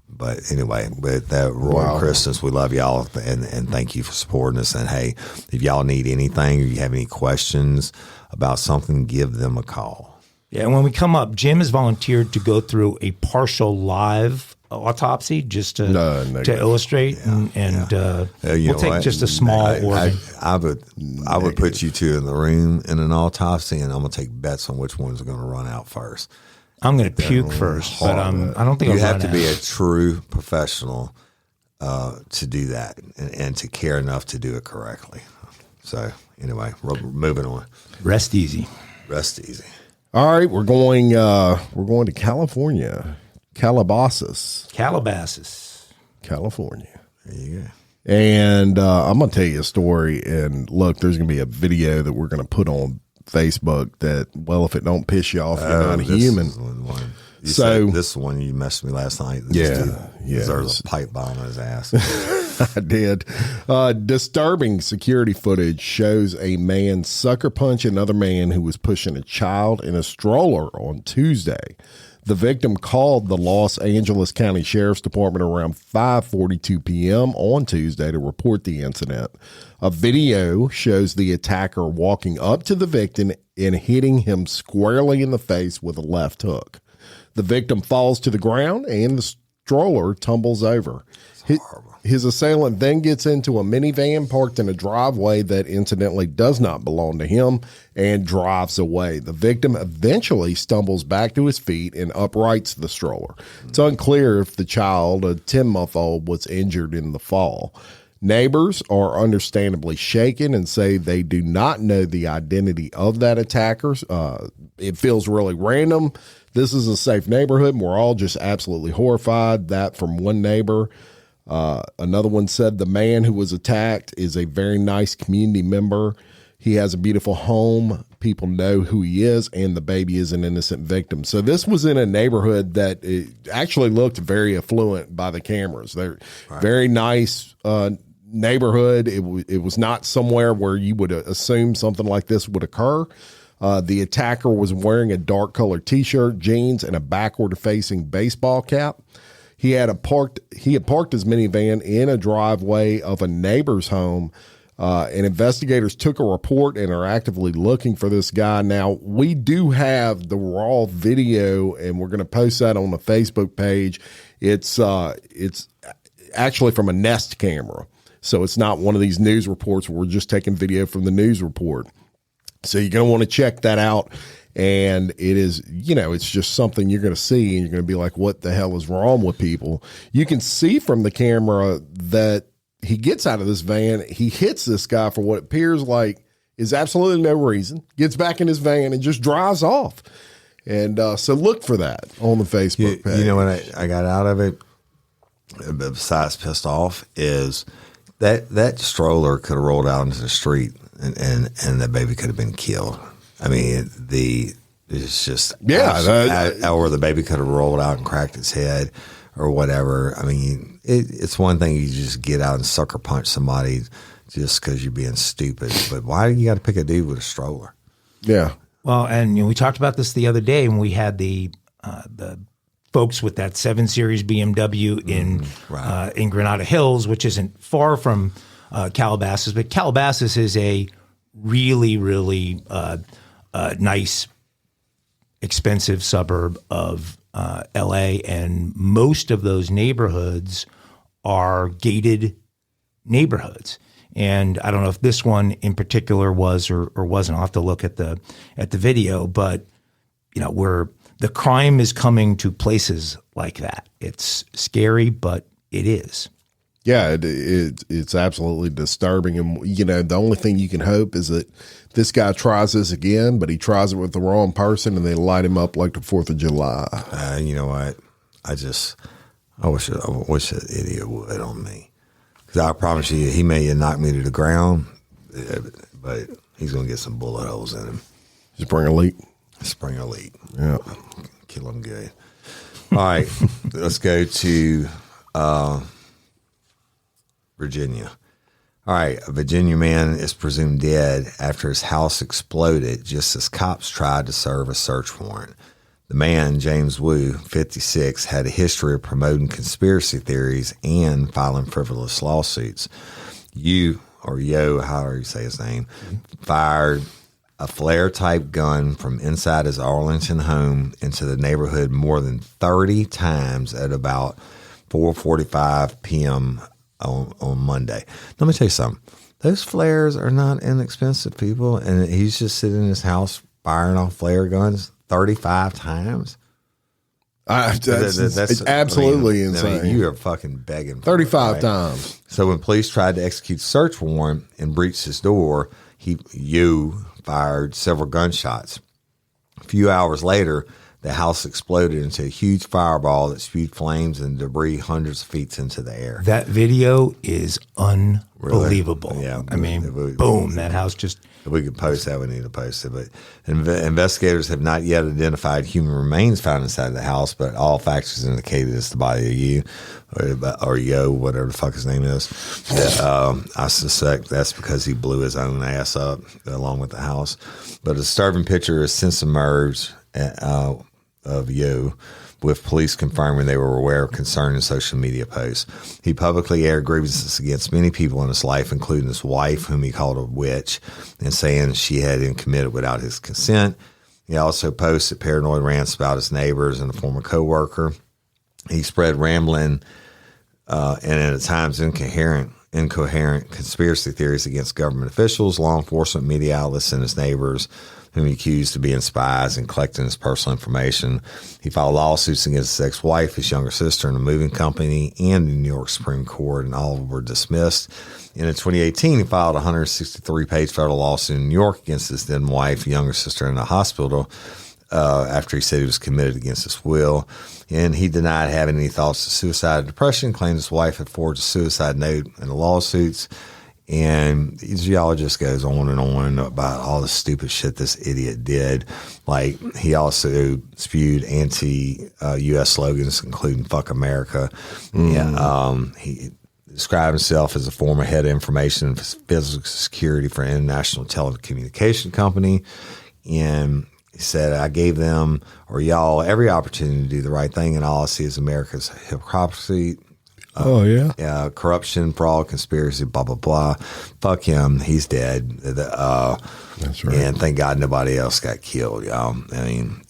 But anyway, with that, Roy Christmas, we love y'all, and thank you for supporting us. And hey, if y'all need anything or you have any questions about something, give them a call. Yeah, and when we come up, Jim has volunteered to go through a partial live autopsy just to illustrate, and we'll take just a small organ. I would put you two in the room in an autopsy, and I'm going to take bets on which one's going to run out first. I'm going to puke first, but I don't think you have to be a true professional to do that, and to care enough to do it correctly. So anyway, we're moving on. Rest easy. All right, we're going to California, Calabasas, California. There you go. And I'm going to tell you a story. And look, there's going to be a video that we're going to put on Facebook that, well, if it don't piss you off, you're not human. This is the one you messed with me last night. There's a pipe bomb on his ass. I did. Disturbing security footage shows a man sucker punch another man who was pushing a child in a stroller on Tuesday. The victim called the Los Angeles County Sheriff's Department around 5:42 p.m. on Tuesday to report the incident. A video shows the attacker walking up to the victim and hitting him squarely in the face with a left hook. The victim falls to the ground and the stroller tumbles over. His assailant then gets into a minivan parked in a driveway that incidentally does not belong to him and drives away. The victim eventually stumbles back to his feet and uprights the stroller. It's unclear if the child, a 10-month-old, was injured in the fall. Neighbors are understandably shaken and say they do not know the identity of that attacker. It feels really random. This is a safe neighborhood, and we're all just absolutely horrified. That from one neighbor. Another one said the man who was attacked is a very nice community member. He has a beautiful home. People know who he is, and the baby is an innocent victim. So this was in a neighborhood that actually looked very affluent by the cameras. They're very nice neighborhood. It was not somewhere where you would assume something like this would occur. The attacker was wearing a dark colored t-shirt, jeans, and a backward facing baseball cap. He had parked his minivan in a driveway of a neighbor's home. And investigators took a report and are actively looking for this guy. Now, we do have the raw video, and we're going to post that on the Facebook page. It's actually from a Nest camera. So it's not one of these news reports where we're just taking video from the news report. So you're going to want to check that out. And it is, it's just something you're going to see and you're going to be like, what the hell is wrong with people? You can see from the camera that he gets out of this van. He hits this guy for what appears like is absolutely no reason, gets back in his van and just drives off. And so look for that on the Facebook page. You know what I got out of it, besides pissed off, is that stroller could have rolled out into the street and that baby could have been killed. I mean, it's just or the baby could have rolled out and cracked its head or whatever. I mean, it's one thing you just get out and sucker punch somebody just because you're being stupid, but why do you got to pick a dude with a stroller? Yeah. Well, and we talked about this the other day when we had the folks with that 7 Series BMW in Granada Hills, which isn't far from Calabasas, but Calabasas is a really, really nice, expensive suburb of LA, and most of those neighborhoods are gated neighborhoods. And I don't know if this one in particular was or wasn't. I'll have to look at the video, but the crime is coming to places like that. It's scary, but it is. Yeah, it's absolutely disturbing. And, the only thing you can hope is that this guy tries this again, but he tries it with the wrong person and they light him up like the 4th of July. You know what? I wish that idiot would on me. Because I promise you, he may have knocked me to the ground, but he's going to get some bullet holes in him. Spring Elite. Yeah. Kill him good. All right, let's go to Virginia. All right, a Virginia man is presumed dead after his house exploded just as cops tried to serve a search warrant. The man, James Wu, 56, had a history of promoting conspiracy theories and filing frivolous lawsuits. Yo, however you say his name, fired a flare-type gun from inside his Arlington home into the neighborhood more than 30 times at about 4:45 p.m. on Monday. Let me tell you something. Those flares are not inexpensive, people, and he's just sitting in his house firing off flare guns 35 times. It's absolutely insane. I mean, you are fucking begging for 35 it, right? times. So when police tried to execute a search warrant and breached his door, Yu fired several gunshots. A few hours later, the house exploded into a huge fireball that spewed flames and debris hundreds of feet into the air. That video is unbelievable. Really? Yeah. I mean, boom, that house just... If we could post that, we need to post it. But investigators have not yet identified human remains found inside the house, but all factors indicated it's the body of Yu or Yo, whatever the fuck his name is. I suspect that's because he blew his own ass up along with the house. But a disturbing picture has since emerged of Yo, with police confirming they were aware of concerning social media posts. He publicly aired grievances against many people in his life, including his wife, whom he called a witch, and saying she had been committed without his consent. He also posted paranoid rants about his neighbors and a former coworker. He spread rambling and at times incoherent conspiracy theories against government officials, law enforcement, media outlets, and his neighbors, whom he accused of being spies and collecting his personal information. He filed lawsuits against his ex-wife, his younger sister, and a moving company, and the New York Supreme Court, and all were dismissed. And in 2018, he filed a 163-page federal lawsuit in New York against his then wife, younger sister, in a hospital after he said he was committed against his will. And he denied having any thoughts of suicide or depression, claimed his wife had forged a suicide note in the lawsuits. And the geologist goes on and on about all the stupid shit this idiot did. Like, he also spewed anti-U.S. slogans, including "Fuck America." He described himself as a former head of information and physical security for an international telecommunication company. And he said, "I gave them, or y'all, every opportunity to do the right thing, and all I see is America's hypocrisy. Corruption, fraud, conspiracy, blah, blah, blah. Fuck him. He's dead." That's right. And thank God nobody else got killed, y'all. I mean,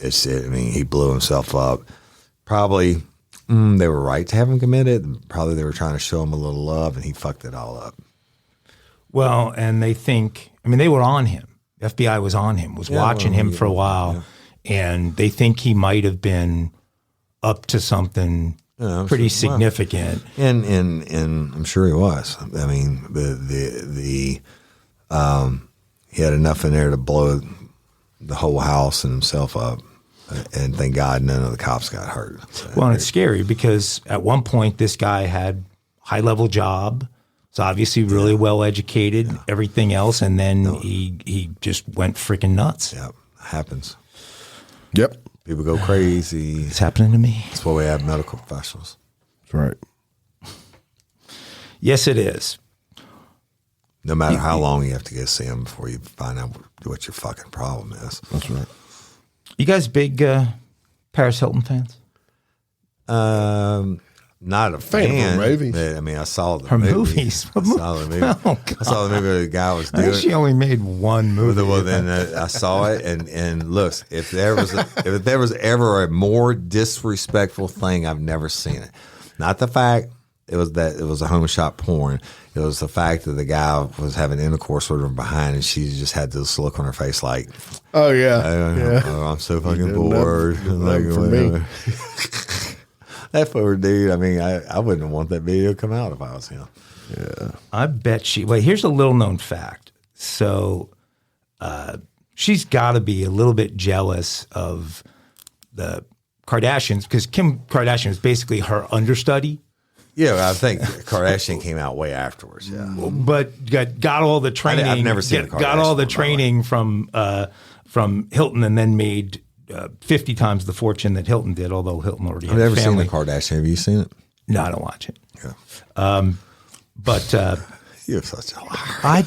he blew himself up. Probably they were right to have him committed. Probably they were trying to show him a little love, and he fucked it all up. Well, and they were on him. The FBI was on him, watching him for a while, and they think he might have been up to something pretty significant. And I'm sure he was. I mean, he had enough in there to blow the whole house and himself up. And thank God none of the cops got hurt. So, well, and it's scary because at one point this guy had a high-level job. It's obviously really well educated, everything else, and then he just went freaking nuts. Yeah, happens. Yep. People go crazy. It's happening to me. That's why we have medical professionals. That's right. Yes, it is. No matter how long you have to go see them before you find out what your fucking problem is. That's right. You guys big Paris Hilton fans? Not a fan of her movies. But, I mean, I saw the Her movie. movies? I saw the movie. Oh, I saw the movie the guy was I doing. think she only made one movie. Well, then I saw it, and look, if there was ever a more disrespectful thing, I've never seen it. Not the fact it was a home shot porn. It was the fact that the guy was having intercourse with her behind, and she just had this look on her face like, "Oh yeah, I'm so fucking bored." Like, for me. That poor dude. I mean, I wouldn't want that video to come out if I was him. Yeah. I bet she. Wait, here's a little known fact. So, she's got to be a little bit jealous of the Kardashians because Kim Kardashian was basically her understudy. Yeah, I think Kardashian came out way afterwards. Yeah, but got all the training. I've never seen got all the training from Hilton, and then made 50 times the fortune that Hilton did. Although Hilton already had I've never family. seen the Kardashian. Have you seen it? No, I don't watch it. Yeah. But you're such a liar.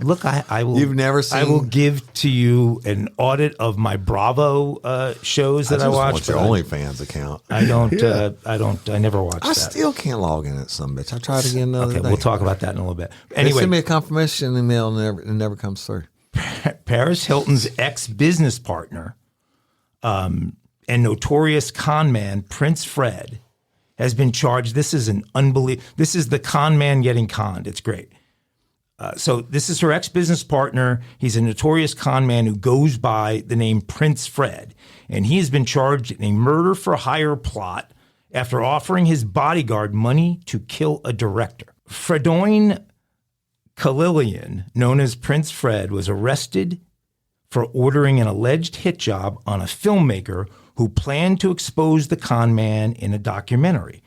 Look. I will. You've never seen. I will give to you an audit of my Bravo shows that I watch. Want your OnlyFans account. I don't. I never watch that. I still can't log in at some bitch. I tried again the other day. We'll talk about that in a little bit. They Anyway, send me a confirmation email and it never comes through. Paris Hilton's ex-business partner and notorious con man Prince Fred has been charged. This is This is the con man getting conned. It's great. So this is her ex-business partner. He's a notorious con man who goes by the name Prince Fred, and he has been charged in a murder-for-hire plot after offering his bodyguard money to kill a director. Fredoin Kalilian, known as Prince Fred, was arrested for ordering an alleged hit job on a filmmaker who planned to expose the con man in a documentary.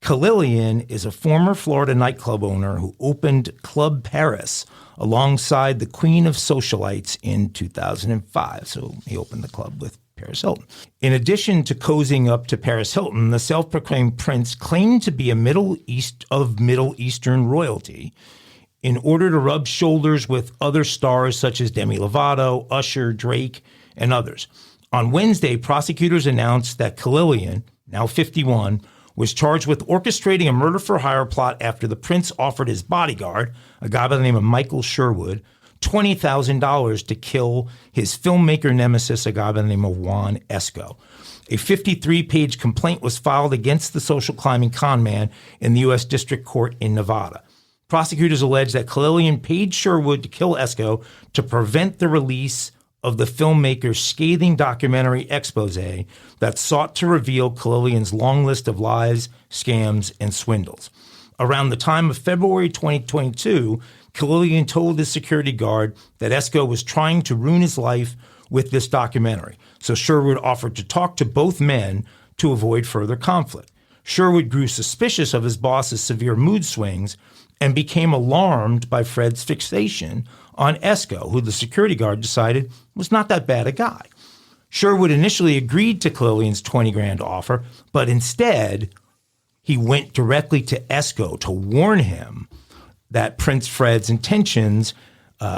Kalilian is a former Florida nightclub owner who opened Club Paris alongside the Queen of Socialites in 2005. So he opened the club with Paris Hilton. In addition to cozying up to Paris Hilton, the self-proclaimed prince claimed to be a Middle Eastern royalty in order to rub shoulders with other stars such as Demi Lovato, Usher, Drake, and others. On Wednesday, prosecutors announced that Kalilian, now 51, was charged with orchestrating a murder-for-hire plot after the prince offered his bodyguard, a guy by the name of Michael Sherwood, $20,000 to kill his filmmaker nemesis, a guy by the name of Juan Esco. A 53-page complaint was filed against the social climbing con man in the U.S. District Court in Nevada. Prosecutors allege that Kalilian paid Sherwood to kill Esco to prevent the release of the filmmaker's scathing documentary expose that sought to reveal Kalilian's long list of lies, scams, and swindles. Around the time of February 2022, Kalilian told his security guard that Esco was trying to ruin his life with this documentary. So Sherwood offered to talk to both men to avoid further conflict. Sherwood grew suspicious of his boss's severe mood swings and became alarmed by Fred's fixation on Esco, who the security guard decided was not that bad a guy. Sherwood initially agreed to Kalilian's $20,000 offer, but instead he went directly to Esco to warn him that Prince Fred's intentions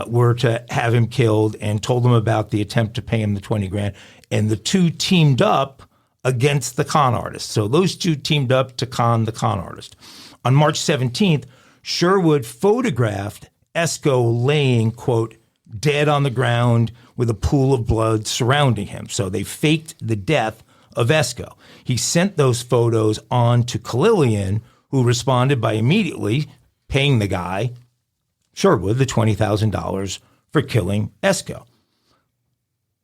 were to have him killed, and told him about the attempt to pay him the $20,000. And the two teamed up against the con artist. So those two teamed up to con the con artist. On March 17th, Sherwood photographed Esco laying, quote, dead on the ground with a pool of blood surrounding him. So they faked the death of Esco. He sent those photos on to Kalilian, who responded by immediately paying the guy, Sherwood, the $20,000 for killing Esco.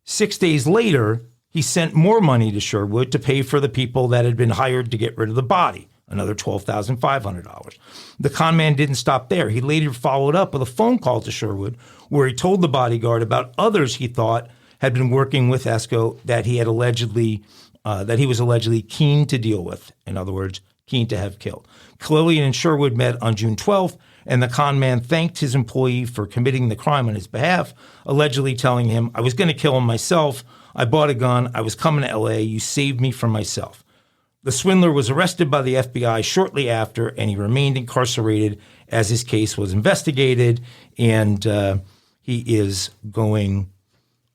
6 days later, he sent more money to Sherwood to pay for the people that had been hired to get rid of the body, another $12,500. The con man didn't stop there. He later followed up with a phone call to Sherwood where he told the bodyguard about others he thought had been working with Esco that he was allegedly keen to deal with. In other words, keen to have killed. Kalilian and Sherwood met on June 12th, and the con man thanked his employee for committing the crime on his behalf, allegedly telling him, I was going to kill him myself. I bought a gun. I was coming to L.A. You saved me from myself. The swindler was arrested by the FBI shortly after, and he remained incarcerated as his case was investigated, and he is going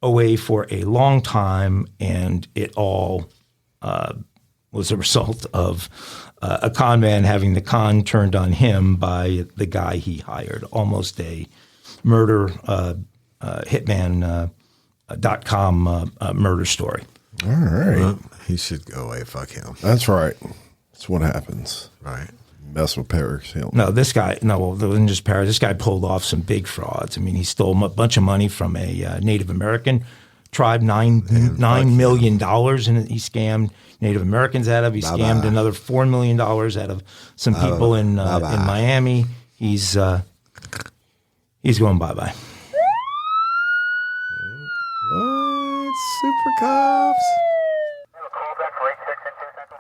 away for a long time, and it all was a result of a con man having the con turned on him by the guy he hired. Almost a murder hitman.com murder story. All right. Well, he should go away. Fuck him. That's right. That's what happens. Right. Mess with Paris Hilton. No, this guy, well, it wasn't just Paris. This guy pulled off some big frauds. I mean, he stole a bunch of money from a Native American tribe, $9 million, and he scammed Native Americans out of. He scammed another $4 million out of some people in Miami. He's going bye-bye. What? Super cops?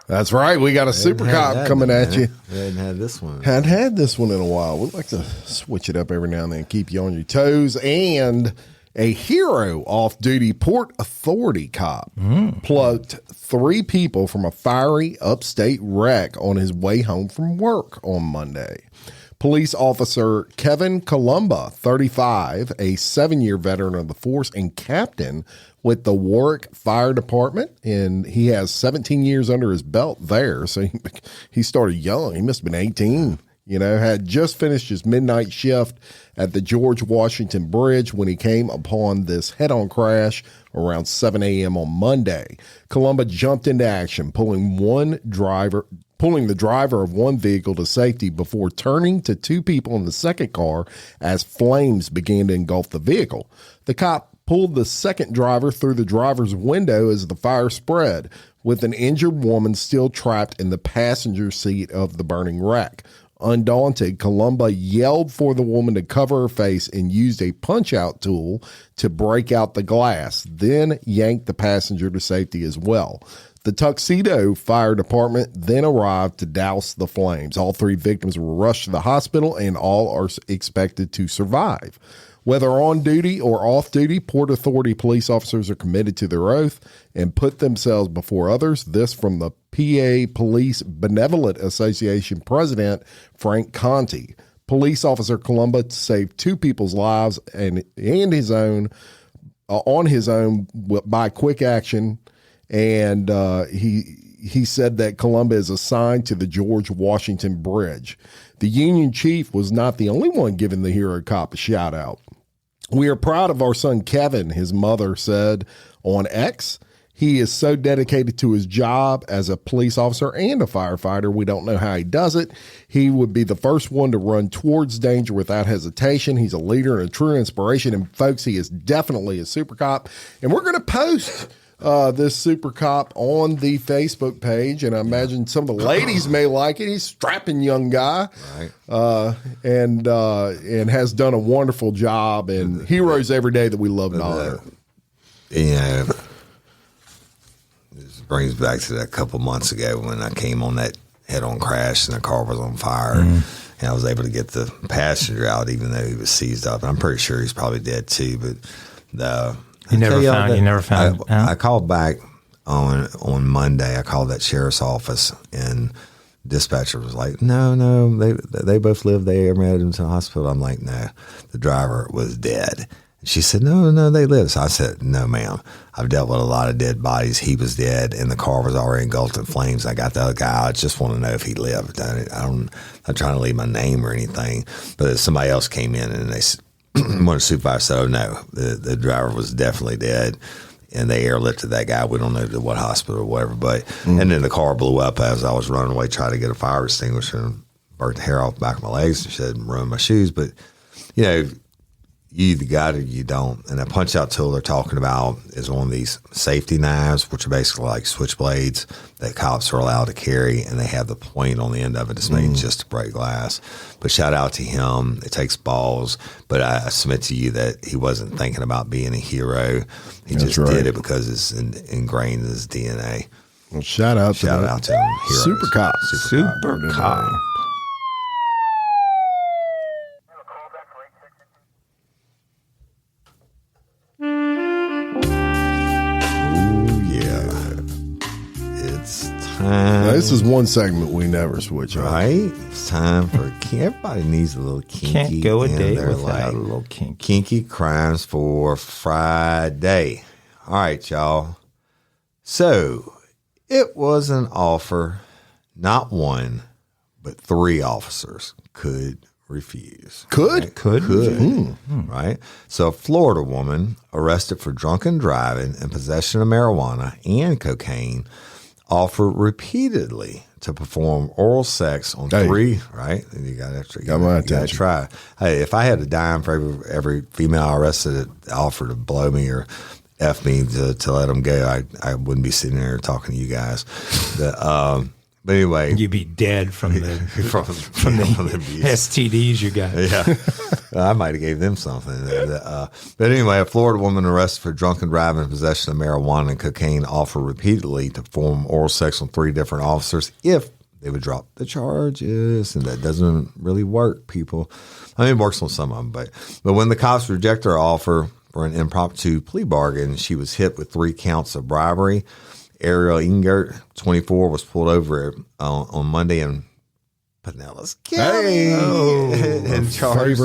That's right. We got a super cop coming at you. We hadn't had this one. Hadn't had this one in a while. We'd like to switch it up every now and then, keep you on your toes. And a hero off-duty Port Authority cop plucked 3 people from a fiery upstate wreck on his way home from work on Monday. Police officer Kevin Columba, 35, a 7-year veteran of the force and captain with the Warwick Fire Department, and he has 17 years under his belt there. So he started young. He must have been 18. Had just finished his midnight shift at the George Washington Bridge when he came upon this head-on crash around 7 a.m. on Monday. Columba jumped into action, pulling the driver of one vehicle to safety before turning to 2 people in the second car as flames began to engulf the vehicle. The cop pulled the second driver through the driver's window as the fire spread, with an injured woman still trapped in the passenger seat of the burning wreck. Undaunted, Columba yelled for the woman to cover her face and used a punch-out tool to break out the glass, then yanked the passenger to safety as well. The Tuxedo Fire Department then arrived to douse the flames. All 3 victims were rushed to the hospital, and all are expected to survive. Whether on duty or off duty, Port Authority police officers are committed to their oath and put themselves before others. This from the PA Police Benevolent Association president, Frank Conti. Police officer Columba saved 2 people's lives and his own on his own by quick action. And he said that Columba is assigned to the George Washington Bridge. The Union chief was not the only one giving the hero cop a shout out. We are proud of our son, Kevin, his mother said on X. He is so dedicated to his job as a police officer and a firefighter. We don't know how he does it. He would be the first one to run towards danger without hesitation. He's a leader and a true inspiration. And folks, he is definitely a super cop. And we're going to post this super cop on the Facebook page. And I imagine some of the ladies may like it. He's a strapping young guy, Right. and has done a wonderful job. And heroes every day that we love and honor. This brings back to that couple months ago when I came on that head-on crash and the car was on fire. And I was able to get the passenger out, even though he was seized up. I'm pretty sure he's probably dead too. But You never found out? I called back on Monday. I called that sheriff's office, and dispatcher was like, "No, they both live there. Made him to the hospital." I'm like, "No, the driver was dead." She said, no, they live. So I said, "No, ma'am. I've dealt with a lot of dead bodies. He was dead, and the car was already engulfed in flames. I got the other guy. I just want to know if he lived. I'm not trying to leave my name or anything." But somebody else came in, and they said, one of the supervisors said, "Oh, no, the driver was definitely dead, and they airlifted that guy. We don't know to what hospital or whatever." But and then the car blew up as I was running away, trying to get a fire extinguisher, and burnt the hair off the back of my legs and said, ruined my shoes. But, you either got it or you don't. And that punch-out tool they're talking about is one of these safety knives, which are basically like switchblades that cops are allowed to carry, and they have the point on the end of it that's made just to break glass. But shout out to him. It takes balls, but I submit to you that he wasn't thinking about being a hero. He just did it because it's ingrained in his DNA. Well, shout out to him. Heroes. Super cop. Super cop. Now, this is one segment we never switch on. Right? It's time for everybody needs a little kinky. Can't go a day their without life. a little kinky. Kinky crimes for Friday. All right, y'all. So it was an offer, not one, but 3 officers could refuse. Could? Right? So a Florida woman arrested for drunken driving and possession of marijuana and cocaine offered repeatedly to perform oral sex on 3, right? And you got to try. Hey, if I had a dime for every female I arrested that offered to blow me or F me to let them go, I wouldn't be sitting there talking to you guys. But anyway, you'd be dead from the from the STDs you got. Yeah, I might have gave them something. But anyway, a Florida woman arrested for drunken driving and possession of marijuana and cocaine offered repeatedly to perform oral sex on 3 different officers if they would drop the charges, and that doesn't really work, people. I mean, it works on some of them, but when the cops rejected her offer for an impromptu plea bargain, she was hit with 3 counts of bribery. Ariel Ingert, 24, was pulled over on Monday in Pinellas County. And charged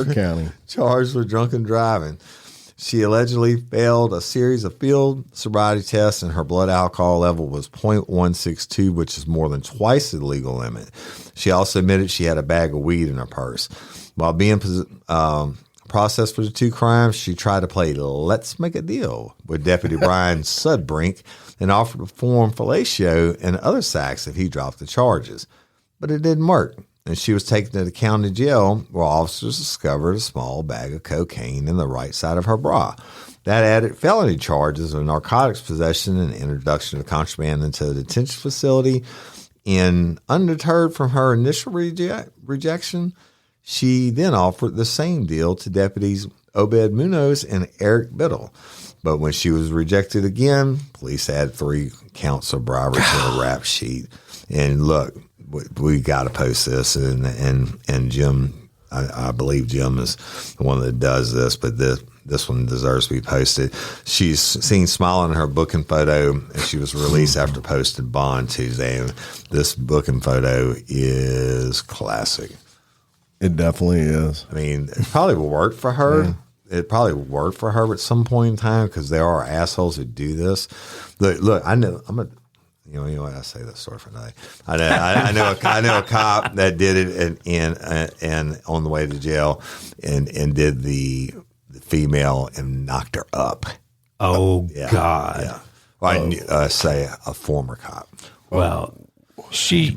with drunken driving. She allegedly failed a series of field sobriety tests, and her blood alcohol level was 0.162, which is more than twice the legal limit. She also admitted she had a bag of weed in her purse. While being processed for the 2 crimes, she tried to play let's make a deal with Deputy Brian Sudbrink and offered to perform fellatio and other sex if he dropped the charges. But it didn't work, and she was taken to the county jail where officers discovered a small bag of cocaine in the right side of her bra. That added felony charges of narcotics possession and introduction of contraband into a detention facility. And undeterred from her initial rejection, she then offered the same deal to deputies Obed Munoz and Eric Biddle. But when she was rejected again, police added 3 counts of bribery to the rap sheet. And look, we got to post this. And Jim, I believe Jim is the one that does this, but this one deserves to be posted. She's seen smiling in her booking photo, and she was released after posting bond Tuesday. And this booking photo is classic. It definitely is. I mean, it probably will work for her. Yeah. It probably worked for her at some point in time because there are assholes who do this. Look, I know you know what, I say that story for another. I know a cop that did it and on the way to jail and did the female and knocked her up. Oh, Yeah, God. Yeah. Well, I say a former cop. Well, she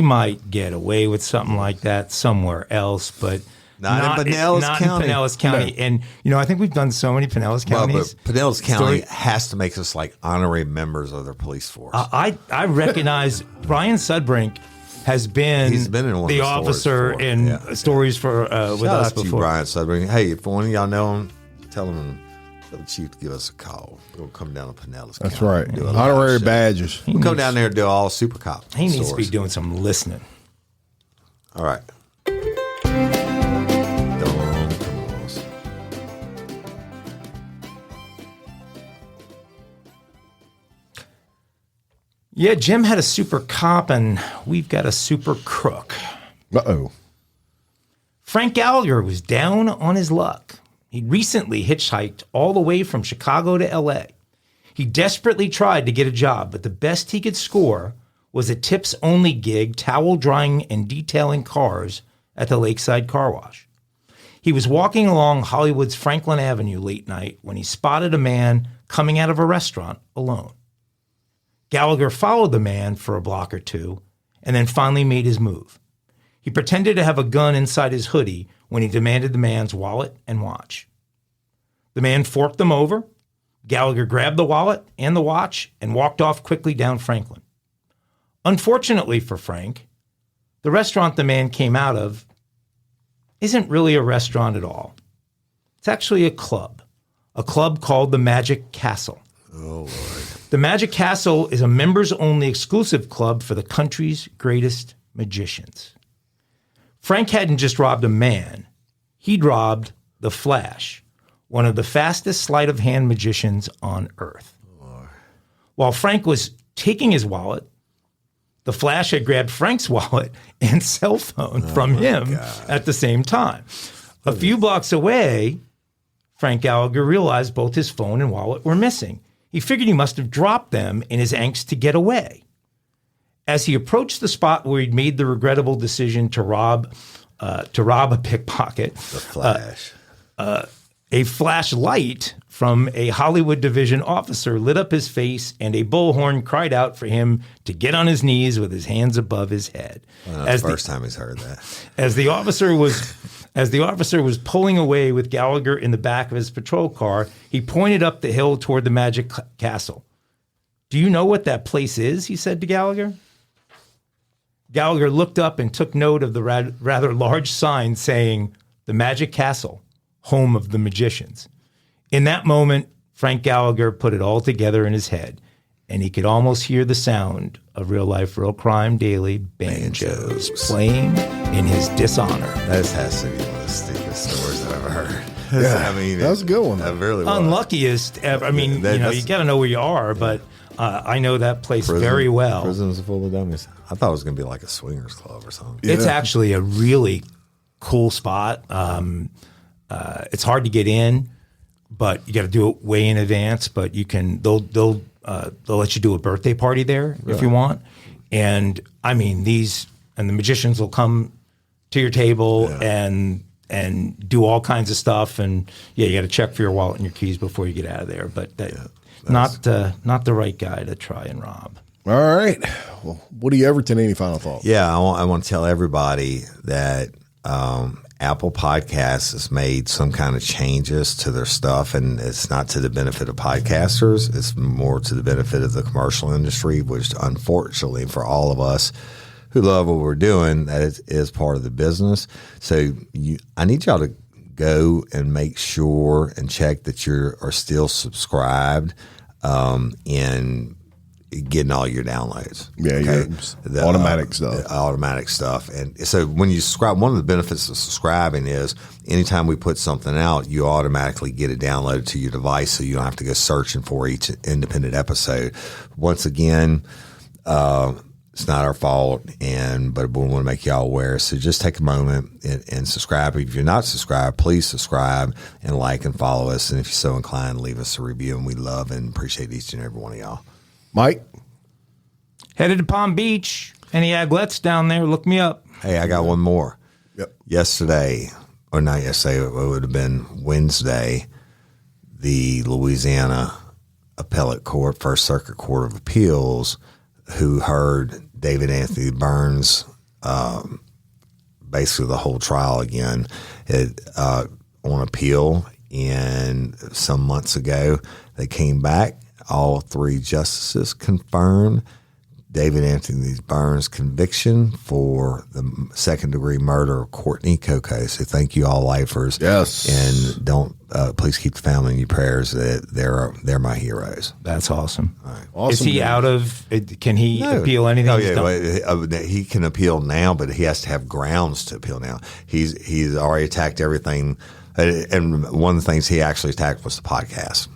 might get away with something like that somewhere else, but Not in Pinellas County. In Pinellas County. No. And, I think we've done so many Pinellas counties. But Pinellas County has to make us like honorary members of their police force. I recognize Brian Sudbrink has been, He's been in one the of the officer stories in before. stories for with Shout us out to you, before. Brian Sudbury. Hey, if one of y'all know him, tell the chief to give us a call. We'll come down to Pinellas That's County. right. Do a live Honorary show. badges. We'll come down there and do all super cop. He needs to be stories. doing some listening. All right. Yeah, Jim had a super cop, and we've got a super crook. Uh-oh. Frank Gallagher was down on his luck. He'd recently hitchhiked all the way from Chicago to L.A. He desperately tried to get a job, but the best he could score was a tips-only gig towel drying and detailing cars at the Lakeside Car Wash. He was walking along Hollywood's Franklin Avenue late night when he spotted a man coming out of a restaurant alone. Gallagher followed the man for a block or two and then finally made his move. He pretended to have a gun inside his hoodie when he demanded the man's wallet and watch. The man forked them over. Gallagher grabbed the wallet and the watch and walked off quickly down Franklin. Unfortunately for Frank, the restaurant the man came out of isn't really a restaurant at all. It's actually a club called the Magic Castle. Oh, Lord. The Magic Castle is a members-only exclusive club for the country's greatest magicians. Frank hadn't just robbed a man. He'd robbed the Flash, one of the fastest sleight-of-hand magicians on Earth. While Frank was taking his wallet, the Flash had grabbed Frank's wallet and cell phone from him at the same time. A few blocks away, Frank Gallagher realized both his phone and wallet were missing. He figured he must have dropped them in his angst to get away. As he approached the spot where he'd made the regrettable decision to rob a pickpocket, The Flash. a flashlight from a Hollywood division officer lit up his face, and a bullhorn cried out for him to get on his knees with his hands above his head. That's the first time he's heard that. As the officer was pulling away with Gallagher in the back of his patrol car, he pointed up the hill toward the Magic Castle. "Do you know what that place is?" he said to Gallagher. Gallagher looked up and took note of the rather large sign saying, "The Magic Castle, home of the magicians." In that moment, Frank Gallagher put it all together in his head, and he could almost hear the sound of Real Life, Real Crime Daily banjos playing in his dishonor. That has to be one of the stupidest stories I've ever heard. Yeah, I mean, that was a good one. That really was. Unluckiest ever. I mean, you got to know where you are, but I know that place very well. Prisons are full of dummies. I thought it was going to be like a swingers club or something. It's actually a really cool spot. It's hard to get in, but you got to do it way in advance. But you can. They'll let you do a birthday party there if you want. And I mean, the magicians will come to your table and do all kinds of stuff. And you got to check for your wallet and your keys before you get out of there. But not the right guy to try and rob. All right. Well, Woody Everton, any final thoughts? Yeah, I want to tell everybody that Apple Podcasts has made some kind of changes to their stuff, and it's not to the benefit of podcasters. It's more to the benefit of the commercial industry, which unfortunately for all of us who love what we're doing, that is part of the business. So I need y'all to go and make sure and check that you are still subscribed in getting all your downloads. Yeah, the automatic stuff. Automatic stuff. And so when you subscribe, one of the benefits of subscribing is anytime we put something out, you automatically get it downloaded to your device so you don't have to go searching for each independent episode. Once again, it's not our fault, but we want to make y'all aware. So just take a moment and subscribe. If you're not subscribed, please subscribe and like and follow us. And if you're so inclined, leave us a review. And we love and appreciate each and every one of y'all. Mike? Headed to Palm Beach. Any aglets down there, look me up. Hey, I got one more. Yep. Yesterday, or not yesterday, it would have been Wednesday, the Louisiana Appellate Court, First Circuit Court of Appeals, who heard David Anthony Burns, basically the whole trial again, on appeal. And some months ago, they came back. All three justices confirmed David Anthony Burns' conviction for the second-degree murder of Courtney Coco. So thank you, all lifers. Yes. And don't please keep the family in your prayers. That they're my heroes. That's awesome. Awesome. Is he out of? Can he appeal anything? Oh he's yeah, done? he can appeal now, but he has to have grounds to appeal now. He's already attacked everything. And one of the things he actually attacked was the podcast,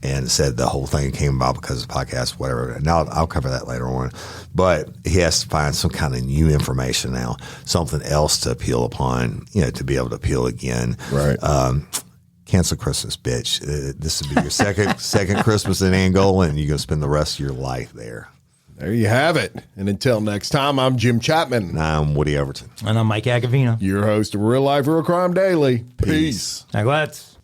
and said the whole thing came about because of the podcast, whatever. And I'll cover that later on. But he has to find some kind of new information now, something else to appeal upon, to be able to appeal again. Right. Cancel Christmas, bitch. This will be your second Christmas in Angola, and you're going to spend the rest of your life there. There you have it. And until next time, I'm Jim Chapman. And I'm Woody Overton. And I'm Mike Agovino. Your host of Real Life Real Crime Daily. Peace. Now, let's.